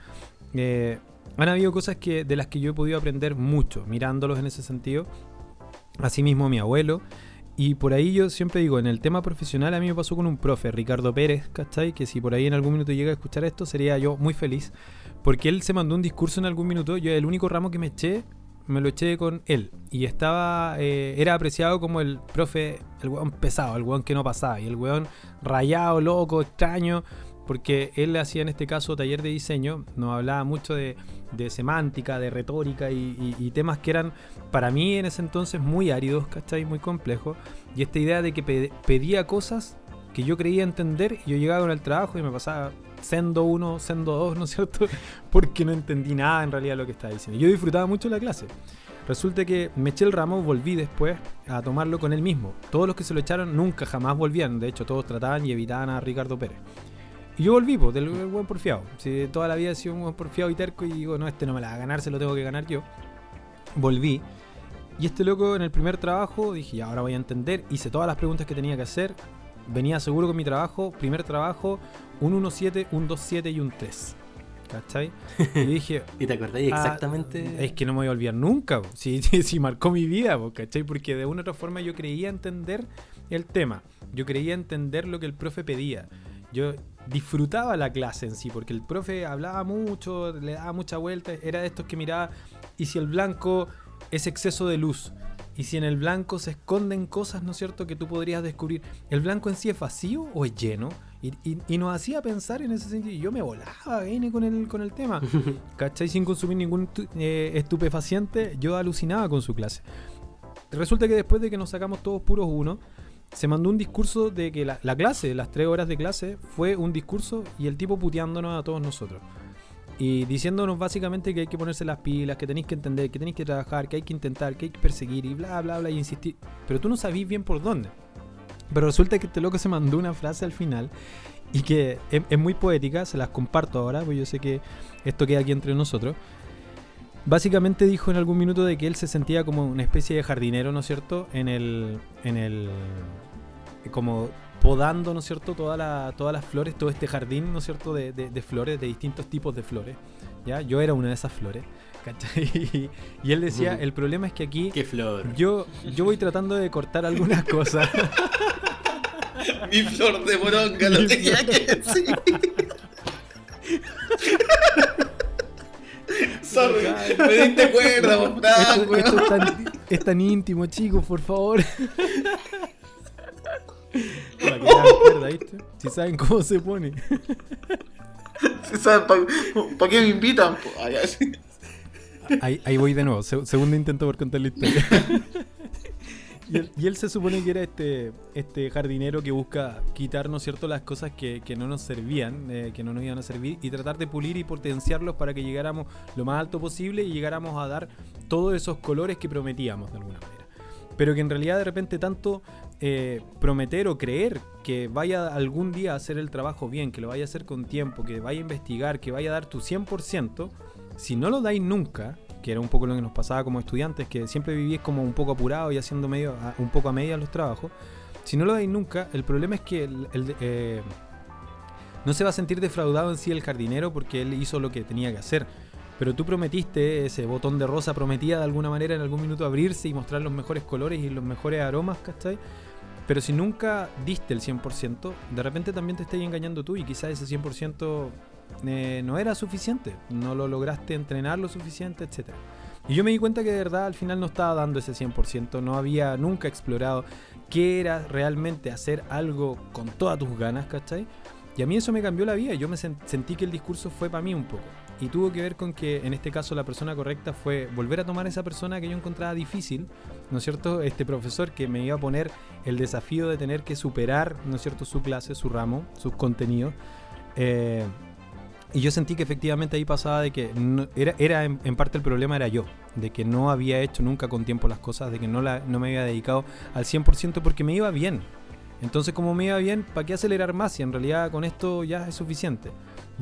[SPEAKER 2] Han habido cosas de las que yo he podido aprender mucho mirándolos en ese sentido. Asimismo mi abuelo. Y por ahí yo siempre digo, en el tema profesional a mí me pasó con un profe, Ricardo Pérez, ¿cachai? Que si por ahí en algún minuto llega a escuchar esto, sería yo muy feliz. Porque él se mandó un discurso en algún minuto. Yo el único ramo que me lo eché con él. Y era apreciado como el profe, el weón pesado, el weón que no pasaba. Y el weón rayado, loco, extraño. Porque él hacía en este caso taller de diseño, nos hablaba mucho de semántica, de retórica y temas que eran para mí en ese entonces muy áridos, ¿cachai? Muy complejos. Y esta idea de que pedía cosas que yo creía entender, y yo llegaba con el trabajo y me pasaba sendo 1, sendo 2, ¿no es cierto? Porque no entendí nada en realidad de lo que estaba diciendo. Yo disfrutaba mucho la clase. Resulta que me eché el ramo, volví después a tomarlo con él mismo. Todos los que se lo echaron nunca jamás volvían, de hecho todos trataban y evitaban a Ricardo Pérez. Y yo volví, pues, del buen porfiado. Si toda la vida he sido un buen porfiado y terco, y digo, no, este no me la va a ganar, se lo tengo que ganar yo. Volví. Y este loco en el primer trabajo, dije, ya, ahora voy a entender. Hice todas las preguntas que tenía que hacer. Venía seguro con mi trabajo. Primer trabajo, un 1.7, un 2.7 y un 3. ¿Cachai? Y dije...
[SPEAKER 1] ¿Y te acordás exactamente?
[SPEAKER 2] Es que no me voy a olvidar nunca, si marcó mi vida, ¿cachai? Porque de una u otra forma yo creía entender el tema. Yo creía entender lo que el profe pedía. Yo disfrutaba la clase en sí, porque el profe hablaba mucho, le daba mucha vuelta, era de estos que miraba, y si el blanco es exceso de luz, y si en el blanco se esconden cosas, ¿no es cierto?, que tú podrías descubrir, ¿el blanco en sí es vacío o es lleno? Y nos hacía pensar en ese sentido, y yo me volaba con el tema, ¿cachai? Sin consumir ningún estupefaciente, yo alucinaba con su clase. Resulta que después de que nos sacamos todos puros 1, se mandó un discurso de que la clase, las 3 horas de clase, fue un discurso y el tipo puteándonos a todos nosotros. Y diciéndonos básicamente que hay que ponerse las pilas, que tenéis que entender, que tenéis que trabajar, que hay que intentar, que hay que perseguir y bla, bla, bla, y insistir. Pero tú no sabís bien por dónde. Pero resulta que este loco se mandó una frase al final y que es muy poética, se las comparto ahora, porque yo sé que esto queda aquí entre nosotros. Básicamente dijo en algún minuto de que él se sentía como una especie de jardinero, ¿no es cierto? Como podando, ¿no es cierto?, todas las flores, todo este jardín, ¿no es cierto?, de flores, de distintos tipos de flores. ¿Ya? Yo era una de esas flores, ¿cachai? Y él decía, el problema es que aquí...
[SPEAKER 1] ¡Qué flor!
[SPEAKER 2] Yo voy tratando de cortar algunas cosas.
[SPEAKER 3] Mi flor de moronga lo tenía que decir. Sorry, me diste cuerda, vos, Fran,
[SPEAKER 2] Esto es tan íntimo, chicos, por favor. Para que vean cuerda, ¿viste? Si saben cómo se pone.
[SPEAKER 3] ¿Sabes para qué me invitan?
[SPEAKER 2] Ahí voy de nuevo, segundo intento por contar la historia. Y él se supone que era este jardinero que busca quitar, ¿no es cierto?, las cosas que no nos servían, que no nos iban a servir, y tratar de pulir y potenciarlos para que llegáramos lo más alto posible y llegáramos a dar todos esos colores que prometíamos de alguna manera. Pero que en realidad de repente tanto prometer o creer que vaya algún día a hacer el trabajo bien, que lo vaya a hacer con tiempo, que vaya a investigar, que vaya a dar tu 100%, si no lo dais nunca, que era un poco lo que nos pasaba como estudiantes, que siempre vivís como un poco apurado y haciendo un poco a medias los trabajos, si no lo dais nunca, el problema es que no se va a sentir defraudado en sí el jardinero porque él hizo lo que tenía que hacer. Pero tú prometiste, ese botón de rosa prometía de alguna manera en algún minuto abrirse y mostrar los mejores colores y los mejores aromas, ¿cachai? Pero si nunca diste el 100%, de repente también te estás engañando tú y quizás ese 100% no era suficiente, no lo lograste entrenar lo suficiente, etc. Y yo me di cuenta que de verdad al final no estaba dando ese 100%, no había nunca explorado qué era realmente hacer algo con todas tus ganas, ¿cachai? Y a mí eso me cambió la vida, yo me sentí que el discurso fue para mí un poco. Y tuvo que ver con que en este caso la persona correcta fue volver a tomar a esa persona que yo encontraba difícil, ¿no es cierto? Este profesor que me iba a poner el desafío de tener que superar, ¿no es cierto?, su clase, su ramo, sus contenidos. Y yo sentí que efectivamente ahí pasaba de que no, era en parte el problema era yo, de que no había hecho nunca con tiempo las cosas, de que no me había dedicado al 100% porque me iba bien. Entonces, como me iba bien, ¿para qué acelerar más? Si en realidad con esto ya es suficiente.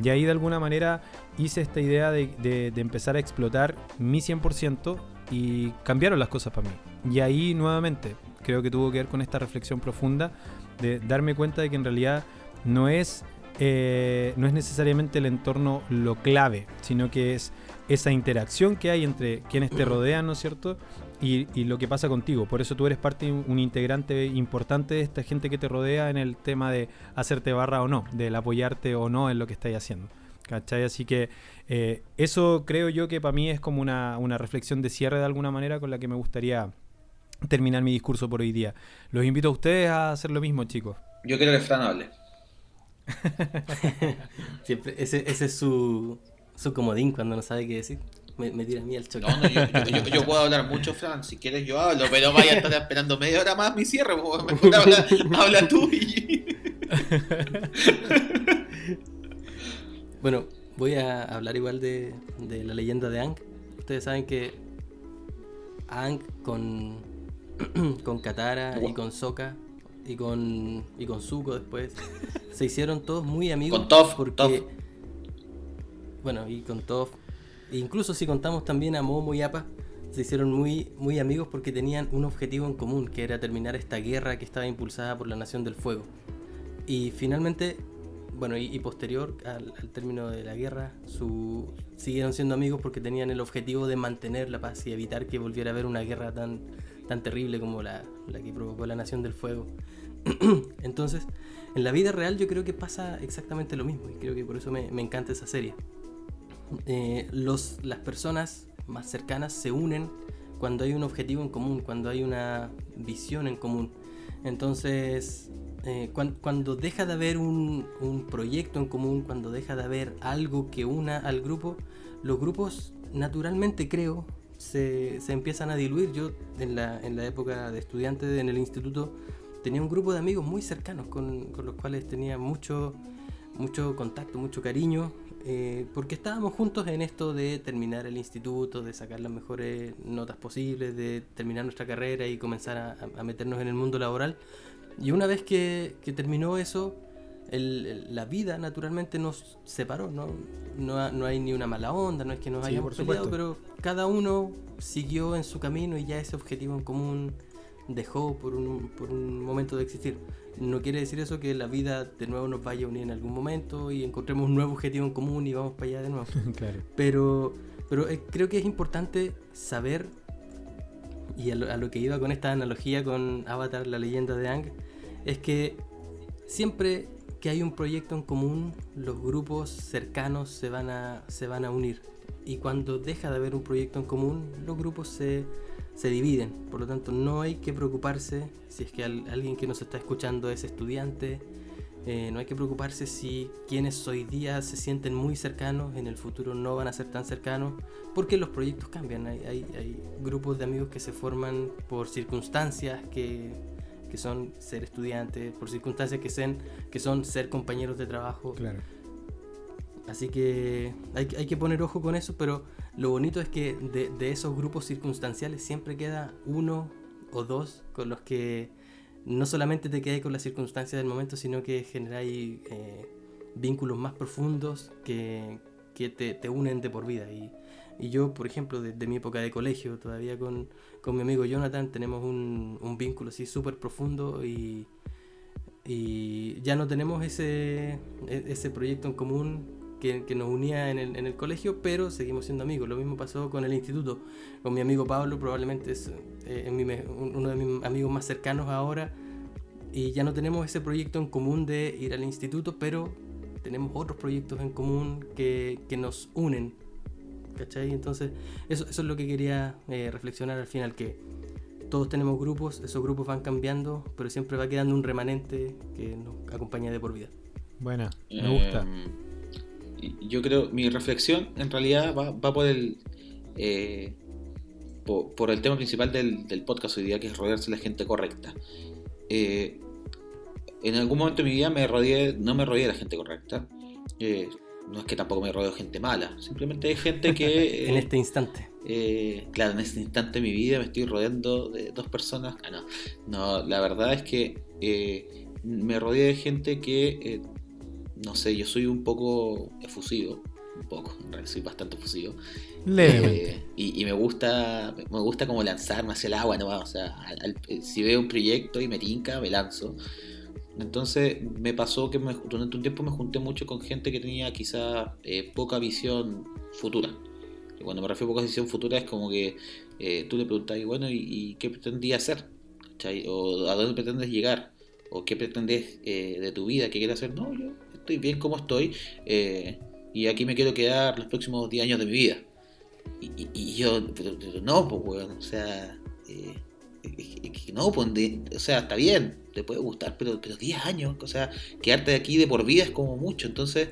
[SPEAKER 2] Y ahí de alguna manera hice esta idea de empezar a explotar mi 100% y cambiaron las cosas para mí. Y ahí nuevamente creo que tuvo que ver con esta reflexión profunda de darme cuenta de que en realidad no es necesariamente el entorno lo clave, sino que es esa interacción que hay entre quienes te rodean, ¿no es cierto?, y lo que pasa contigo. Por eso tú eres parte, un integrante importante de esta gente que te rodea en el tema de hacerte barra o no, del apoyarte o no en lo que estáis haciendo, ¿cachai? Así que eso creo yo que para mí es como una reflexión de cierre de alguna manera con la que me gustaría terminar mi discurso por hoy día. Los invito a ustedes a hacer lo mismo, chicos.
[SPEAKER 3] Yo quiero que Fran hable.
[SPEAKER 1] Siempre, ese es su comodín cuando no sabe qué decir. Me tira a mí al choque.
[SPEAKER 3] No, yo puedo hablar mucho, Fran. Si quieres yo hablo, pero vaya a estar esperando media hora más mi cierre. Mejor habla tú y...
[SPEAKER 1] Bueno, voy a hablar igual de la leyenda de Aang. Ustedes saben que Aang con Katara y con Sokka y con Zuko después se hicieron todos muy amigos.
[SPEAKER 3] Con Toph,
[SPEAKER 1] porque bueno, y con Toph, incluso si contamos también a Momo y Appa, se hicieron muy, muy amigos porque tenían un objetivo en común, que era terminar esta guerra que estaba impulsada por la Nación del Fuego. Y finalmente, bueno, y posterior al término de la guerra, siguieron siendo amigos porque tenían el objetivo de mantener la paz y evitar que volviera a haber una guerra tan terrible como la que provocó la Nación del Fuego. Entonces, en la vida real yo creo que pasa exactamente lo mismo, y creo que por eso me encanta esa serie. Las personas más cercanas se unen cuando hay un objetivo en común, cuando hay una visión en común. Entonces, cuando deja de haber un proyecto en común, cuando deja de haber algo que una al grupo, los grupos naturalmente, creo, se empiezan a diluir. Yo en la época de estudiante en el instituto tenía un grupo de amigos muy cercanos con los cuales tenía mucho contacto, mucho cariño, porque estábamos juntos en esto de terminar el instituto, de sacar las mejores notas posibles, de terminar nuestra carrera y comenzar a meternos en el mundo laboral. Y una vez que terminó eso, la vida naturalmente nos separó, no hay ni una mala onda, no es que nos hayamos peleado, pero cada uno siguió en su camino y ya ese objetivo en común dejó por un momento de existir. No quiere decir eso que la vida de nuevo nos vaya a unir en algún momento y encontremos un nuevo objetivo en común y vamos para allá de nuevo.
[SPEAKER 2] Claro.
[SPEAKER 1] Pero creo que es importante saber, y a lo que iba con esta analogía con Avatar, la leyenda de Aang, es que siempre que hay un proyecto en común, los grupos cercanos se van a unir. Y cuando deja de haber un proyecto en común, los grupos se dividen. Por lo tanto, no hay que preocuparse si es que alguien que nos está escuchando es estudiante. No hay que preocuparse si quienes hoy día se sienten muy cercanos, en el futuro no van a ser tan cercanos, porque los proyectos cambian. Hay grupos de amigos que se forman por circunstancias que son ser estudiantes, por circunstancias que son ser compañeros de trabajo.
[SPEAKER 2] Claro.
[SPEAKER 1] Así que hay que poner ojo con eso, pero lo bonito es que de esos grupos circunstanciales siempre queda uno o dos con los que no solamente te quedas con las circunstancias del momento, sino que generáis vínculos más profundos que te unen de por vida. Y yo, por ejemplo, desde mi época de colegio, todavía con mi amigo Jonathan tenemos un vínculo así súper profundo y ya no tenemos ese proyecto en común que nos unía en el colegio, pero seguimos siendo amigos. Lo mismo pasó con el instituto. Con mi amigo Pablo, probablemente es uno de mis amigos más cercanos ahora, y ya no tenemos ese proyecto en común de ir al instituto, pero tenemos otros proyectos en común que nos unen, ¿cachai? Entonces eso es lo que quería reflexionar al final, que todos tenemos grupos, esos grupos van cambiando, pero siempre va quedando un remanente que nos acompaña de por vida.
[SPEAKER 2] Buena, me gusta.
[SPEAKER 3] Yo creo, mi reflexión en realidad va por el tema principal del podcast hoy día, que es rodearse de la gente correcta. En algún momento de mi vida no me rodeé de la gente correcta. No es que tampoco me rodeo de gente mala, simplemente hay gente que...
[SPEAKER 1] en este instante.
[SPEAKER 3] Claro, en este instante de mi vida me estoy rodeando de dos personas. No, la verdad es que me rodeé de gente que... no sé, yo soy un poco efusivo, en realidad soy bastante efusivo. Y me gusta como lanzarme hacia el agua, ¿no? O sea, si veo un proyecto y me tinca, me lanzo. Entonces me pasó que durante un tiempo me junté mucho con gente que tenía quizás poca visión futura. Y cuando me refiero a poca visión futura es como que tú le preguntas, bueno, ¿y qué pretendías hacer? ¿Cachai? ¿O a dónde pretendes llegar? ¿O qué pretendes de tu vida? ¿Qué quieres hacer? No, yo estoy bien como estoy, y aquí me quiero quedar los próximos 10 años de mi vida. Y yo, pero no, pues, weón, o sea, no, pues, o sea, está bien, te puede gustar, pero 10 años, o sea, quedarte de aquí de por vida es como mucho. Entonces,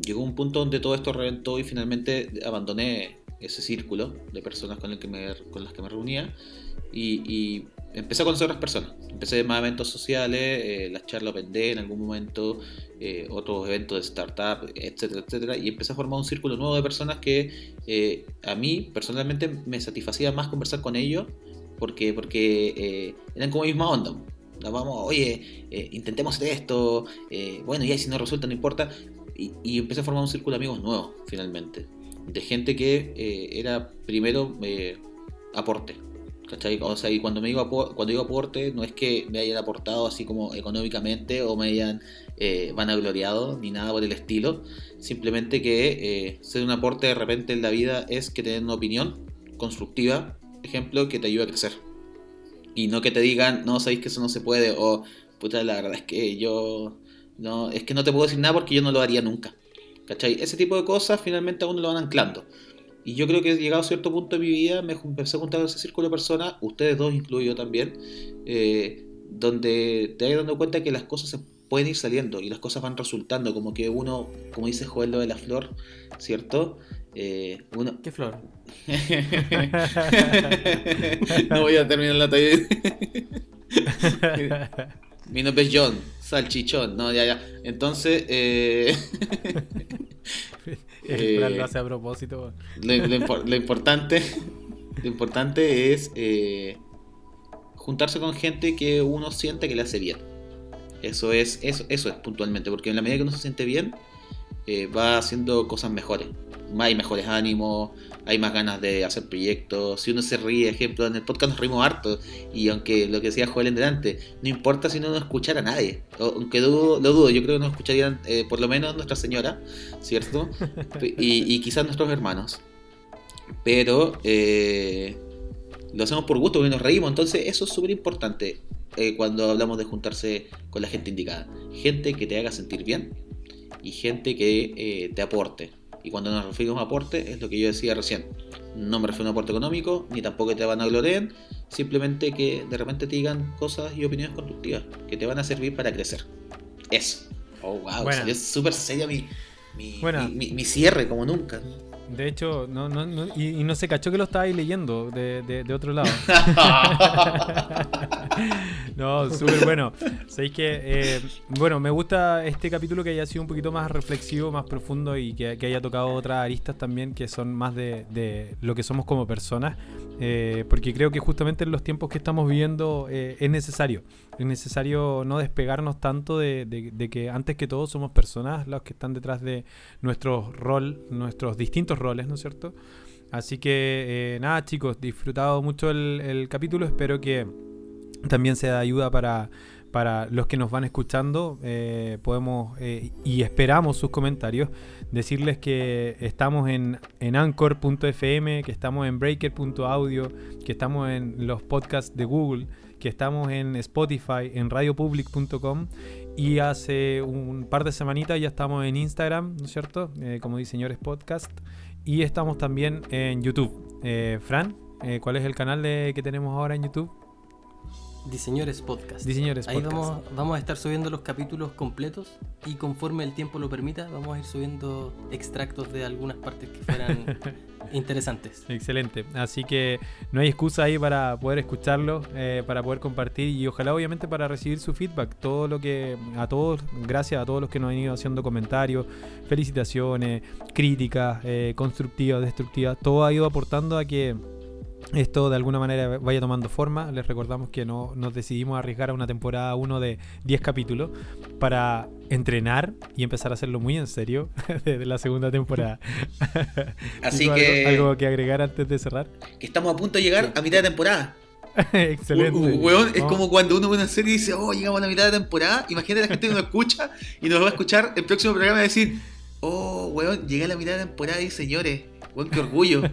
[SPEAKER 3] llegó un punto donde todo esto reventó y finalmente abandoné ese círculo de personas con las que me reunía y empecé a conocer otras personas. Empecé más eventos sociales, las charlas Open Day en algún momento, otros eventos de startup, etcétera, etcétera, y empecé a formar un círculo nuevo de personas que a mí personalmente me satisfacía más conversar con ellos porque eran como misma onda. Nos vamos, oye, intentemos hacer esto, bueno, y ahí si no resulta no importa, y empecé a formar un círculo de amigos nuevos finalmente, de gente que era primero aporte. ¿Cachai? O sea, y cuando digo aporte, no es que me hayan aportado así como económicamente o me hayan vanagloriado ni nada por el estilo. Simplemente que ser un aporte de repente en la vida es que tener una opinión constructiva, ejemplo, que te ayude a crecer. Y no que te digan, no, sabéis que eso no se puede, o puta, la verdad es que no te puedo decir nada porque yo no lo haría nunca. ¿Cachai? Ese tipo de cosas finalmente a uno lo van anclando. Y yo creo que llegado a cierto punto de mi vida me empecé a juntar ese círculo de personas, ustedes dos incluido también, donde te vas dando cuenta que las cosas se pueden ir saliendo y las cosas van resultando, como que uno, como dice Joel lo de la flor, ¿cierto?
[SPEAKER 1] ¿Qué flor?
[SPEAKER 3] No voy a terminar la talla. Mi nombre es John, salchichón, no, ya. Entonces,
[SPEAKER 2] el plan lo hace a propósito.
[SPEAKER 3] Lo importante es juntarse con gente que uno siente que le hace bien. Eso es puntualmente, porque en la medida que uno se siente bien, va haciendo cosas mejores. Hay mejores ánimos, hay más ganas de hacer proyectos. Si uno se ríe, ejemplo, en el podcast nos rimos harto, y aunque lo que decía Joel en delante, no importa si no nos escuchara nadie, aunque lo dudo, yo creo que nos escucharían por lo menos Nuestra Señora, ¿cierto? y quizás nuestros hermanos, pero lo hacemos por gusto porque nos reímos. Entonces eso es súper importante. cuando hablamos de juntarse con la gente indicada. Gente que te haga sentir bien y gente que te aporte. Y cuando nos referimos a aporte, es lo que yo decía recién. No me refiero a un aporte económico, ni tampoco que te van a gloreen, simplemente que de repente te digan cosas y opiniones constructivas que te van a servir para crecer. Eso. Oh, wow,
[SPEAKER 2] Bueno.
[SPEAKER 3] salió súper seria mi cierre, como nunca.
[SPEAKER 2] De hecho, y no se cachó que lo estabais leyendo de otro lado. No, súper bueno. Sabéis que, bueno, me gusta este capítulo que haya sido un poquito más reflexivo, más profundo y que haya tocado otras aristas también que son más de lo que somos como personas. Porque creo que justamente en los tiempos que estamos viviendo es necesario no despegarnos tanto de que antes que todo somos personas los que están detrás de nuestros distintos roles, ¿no es cierto? Así que nada, chicos, disfrutado mucho el capítulo, espero que también sea de ayuda para los que nos van escuchando. Podemos y esperamos sus comentarios. Decirles que estamos en Anchor.fm, que estamos en Breaker.audio, que estamos en los podcasts de Google, que estamos en Spotify, en radiopublic.com, y hace un par de semanitas ya estamos en Instagram, ¿no es cierto? Como Diseñores Podcast, y estamos también en YouTube. Fran, ¿cuál es el canal que tenemos ahora en YouTube?
[SPEAKER 1] Diseñores Podcast.
[SPEAKER 2] Diseñores
[SPEAKER 1] Ahí
[SPEAKER 2] Podcast.
[SPEAKER 1] vamos a estar subiendo los capítulos completos y conforme el tiempo lo permita vamos a ir subiendo extractos de algunas partes que fueran interesantes.
[SPEAKER 2] Excelente, así que no hay excusa ahí para poder escucharlo, para poder compartir y ojalá obviamente para recibir su feedback. Gracias a todos los que nos han ido haciendo comentarios, felicitaciones, críticas, constructivas, destructivas, todo ha ido aportando a que esto de alguna manera vaya tomando forma. Les recordamos que no nos decidimos a arriesgar a una temporada 1 de 10 capítulos para entrenar y empezar a hacerlo muy en serio desde la segunda temporada.
[SPEAKER 3] Así que
[SPEAKER 2] ¿Algo que agregar antes de cerrar?
[SPEAKER 3] Que estamos a punto de llegar a mitad de temporada.
[SPEAKER 2] Excelente.
[SPEAKER 3] Weón, es como cuando uno ve una serie y dice, oh, llegamos a la mitad de temporada. Imagínate la gente que nos escucha y nos va a escuchar el próximo programa y decir, oh, weón, llegué a la mitad de temporada y señores, weón, qué orgullo.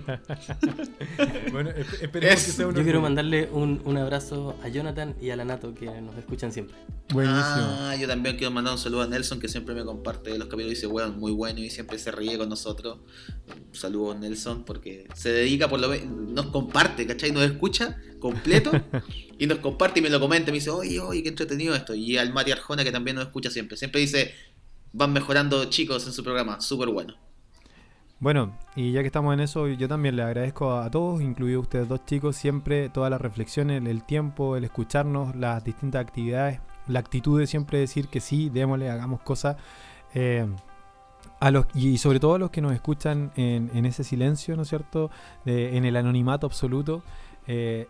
[SPEAKER 2] Bueno, esperemos que sea un
[SPEAKER 1] Yo quiero
[SPEAKER 2] orgullo.
[SPEAKER 1] mandarle un abrazo a Jonathan y a la Nato que nos escuchan siempre.
[SPEAKER 2] Buenísimo.
[SPEAKER 3] Yo también quiero mandar un saludo a Nelson, que siempre me comparte los capítulos y dice, weón, muy bueno, y siempre se ríe con nosotros. Un saludo a Nelson porque se dedica, por lo menos, nos comparte, ¿cachai? Nos escucha completo y nos comparte y me lo comenta, me dice, oye, qué entretenido esto. Y al Mati Arjona, que también nos escucha siempre dice, van mejorando chicos en su programa, súper bueno.
[SPEAKER 2] Bueno, y ya que estamos en eso, yo también les agradezco a todos, incluido a ustedes dos chicos, siempre todas las reflexiones, el tiempo, el escucharnos, las distintas actividades, la actitud de siempre decir que sí, démosle, hagamos cosas, y sobre todo a los que nos escuchan en ese silencio, ¿no es cierto?, en el anonimato absoluto.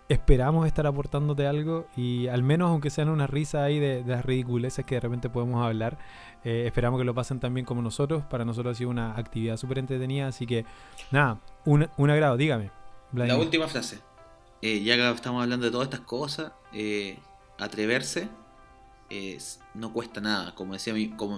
[SPEAKER 2] Esperamos estar aportándote algo y al menos aunque sean una risa ahí de las ridiculeces que de repente podemos hablar, esperamos que lo pasen también como nosotros. Para nosotros ha sido una actividad súper entretenida, así que nada, un agrado. Dígame, Vladimir.
[SPEAKER 3] La última frase, ya que estamos hablando de todas estas cosas, atreverse no cuesta nada, como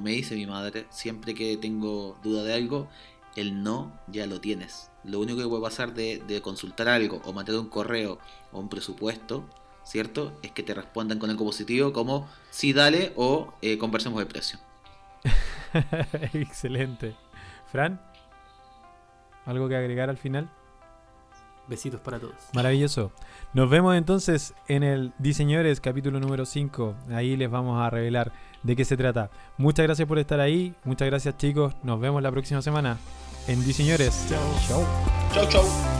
[SPEAKER 3] me dice mi madre, siempre que tengo duda de algo, el no ya lo tienes. Lo único que puede pasar de consultar algo o mandar un correo o un presupuesto, ¿cierto?, es que te respondan con algo positivo como sí, dale, o conversemos de precio.
[SPEAKER 2] Excelente. Fran, ¿algo que agregar al final?
[SPEAKER 1] Besitos para todos.
[SPEAKER 2] Maravilloso. Nos vemos entonces en el Diseñores capítulo número 5. Ahí les vamos a revelar de qué se trata. Muchas gracias por estar ahí. Muchas gracias, chicos. Nos vemos la próxima semana en Diseñores.
[SPEAKER 1] Chao.
[SPEAKER 2] Chao.
[SPEAKER 3] Chau, chau.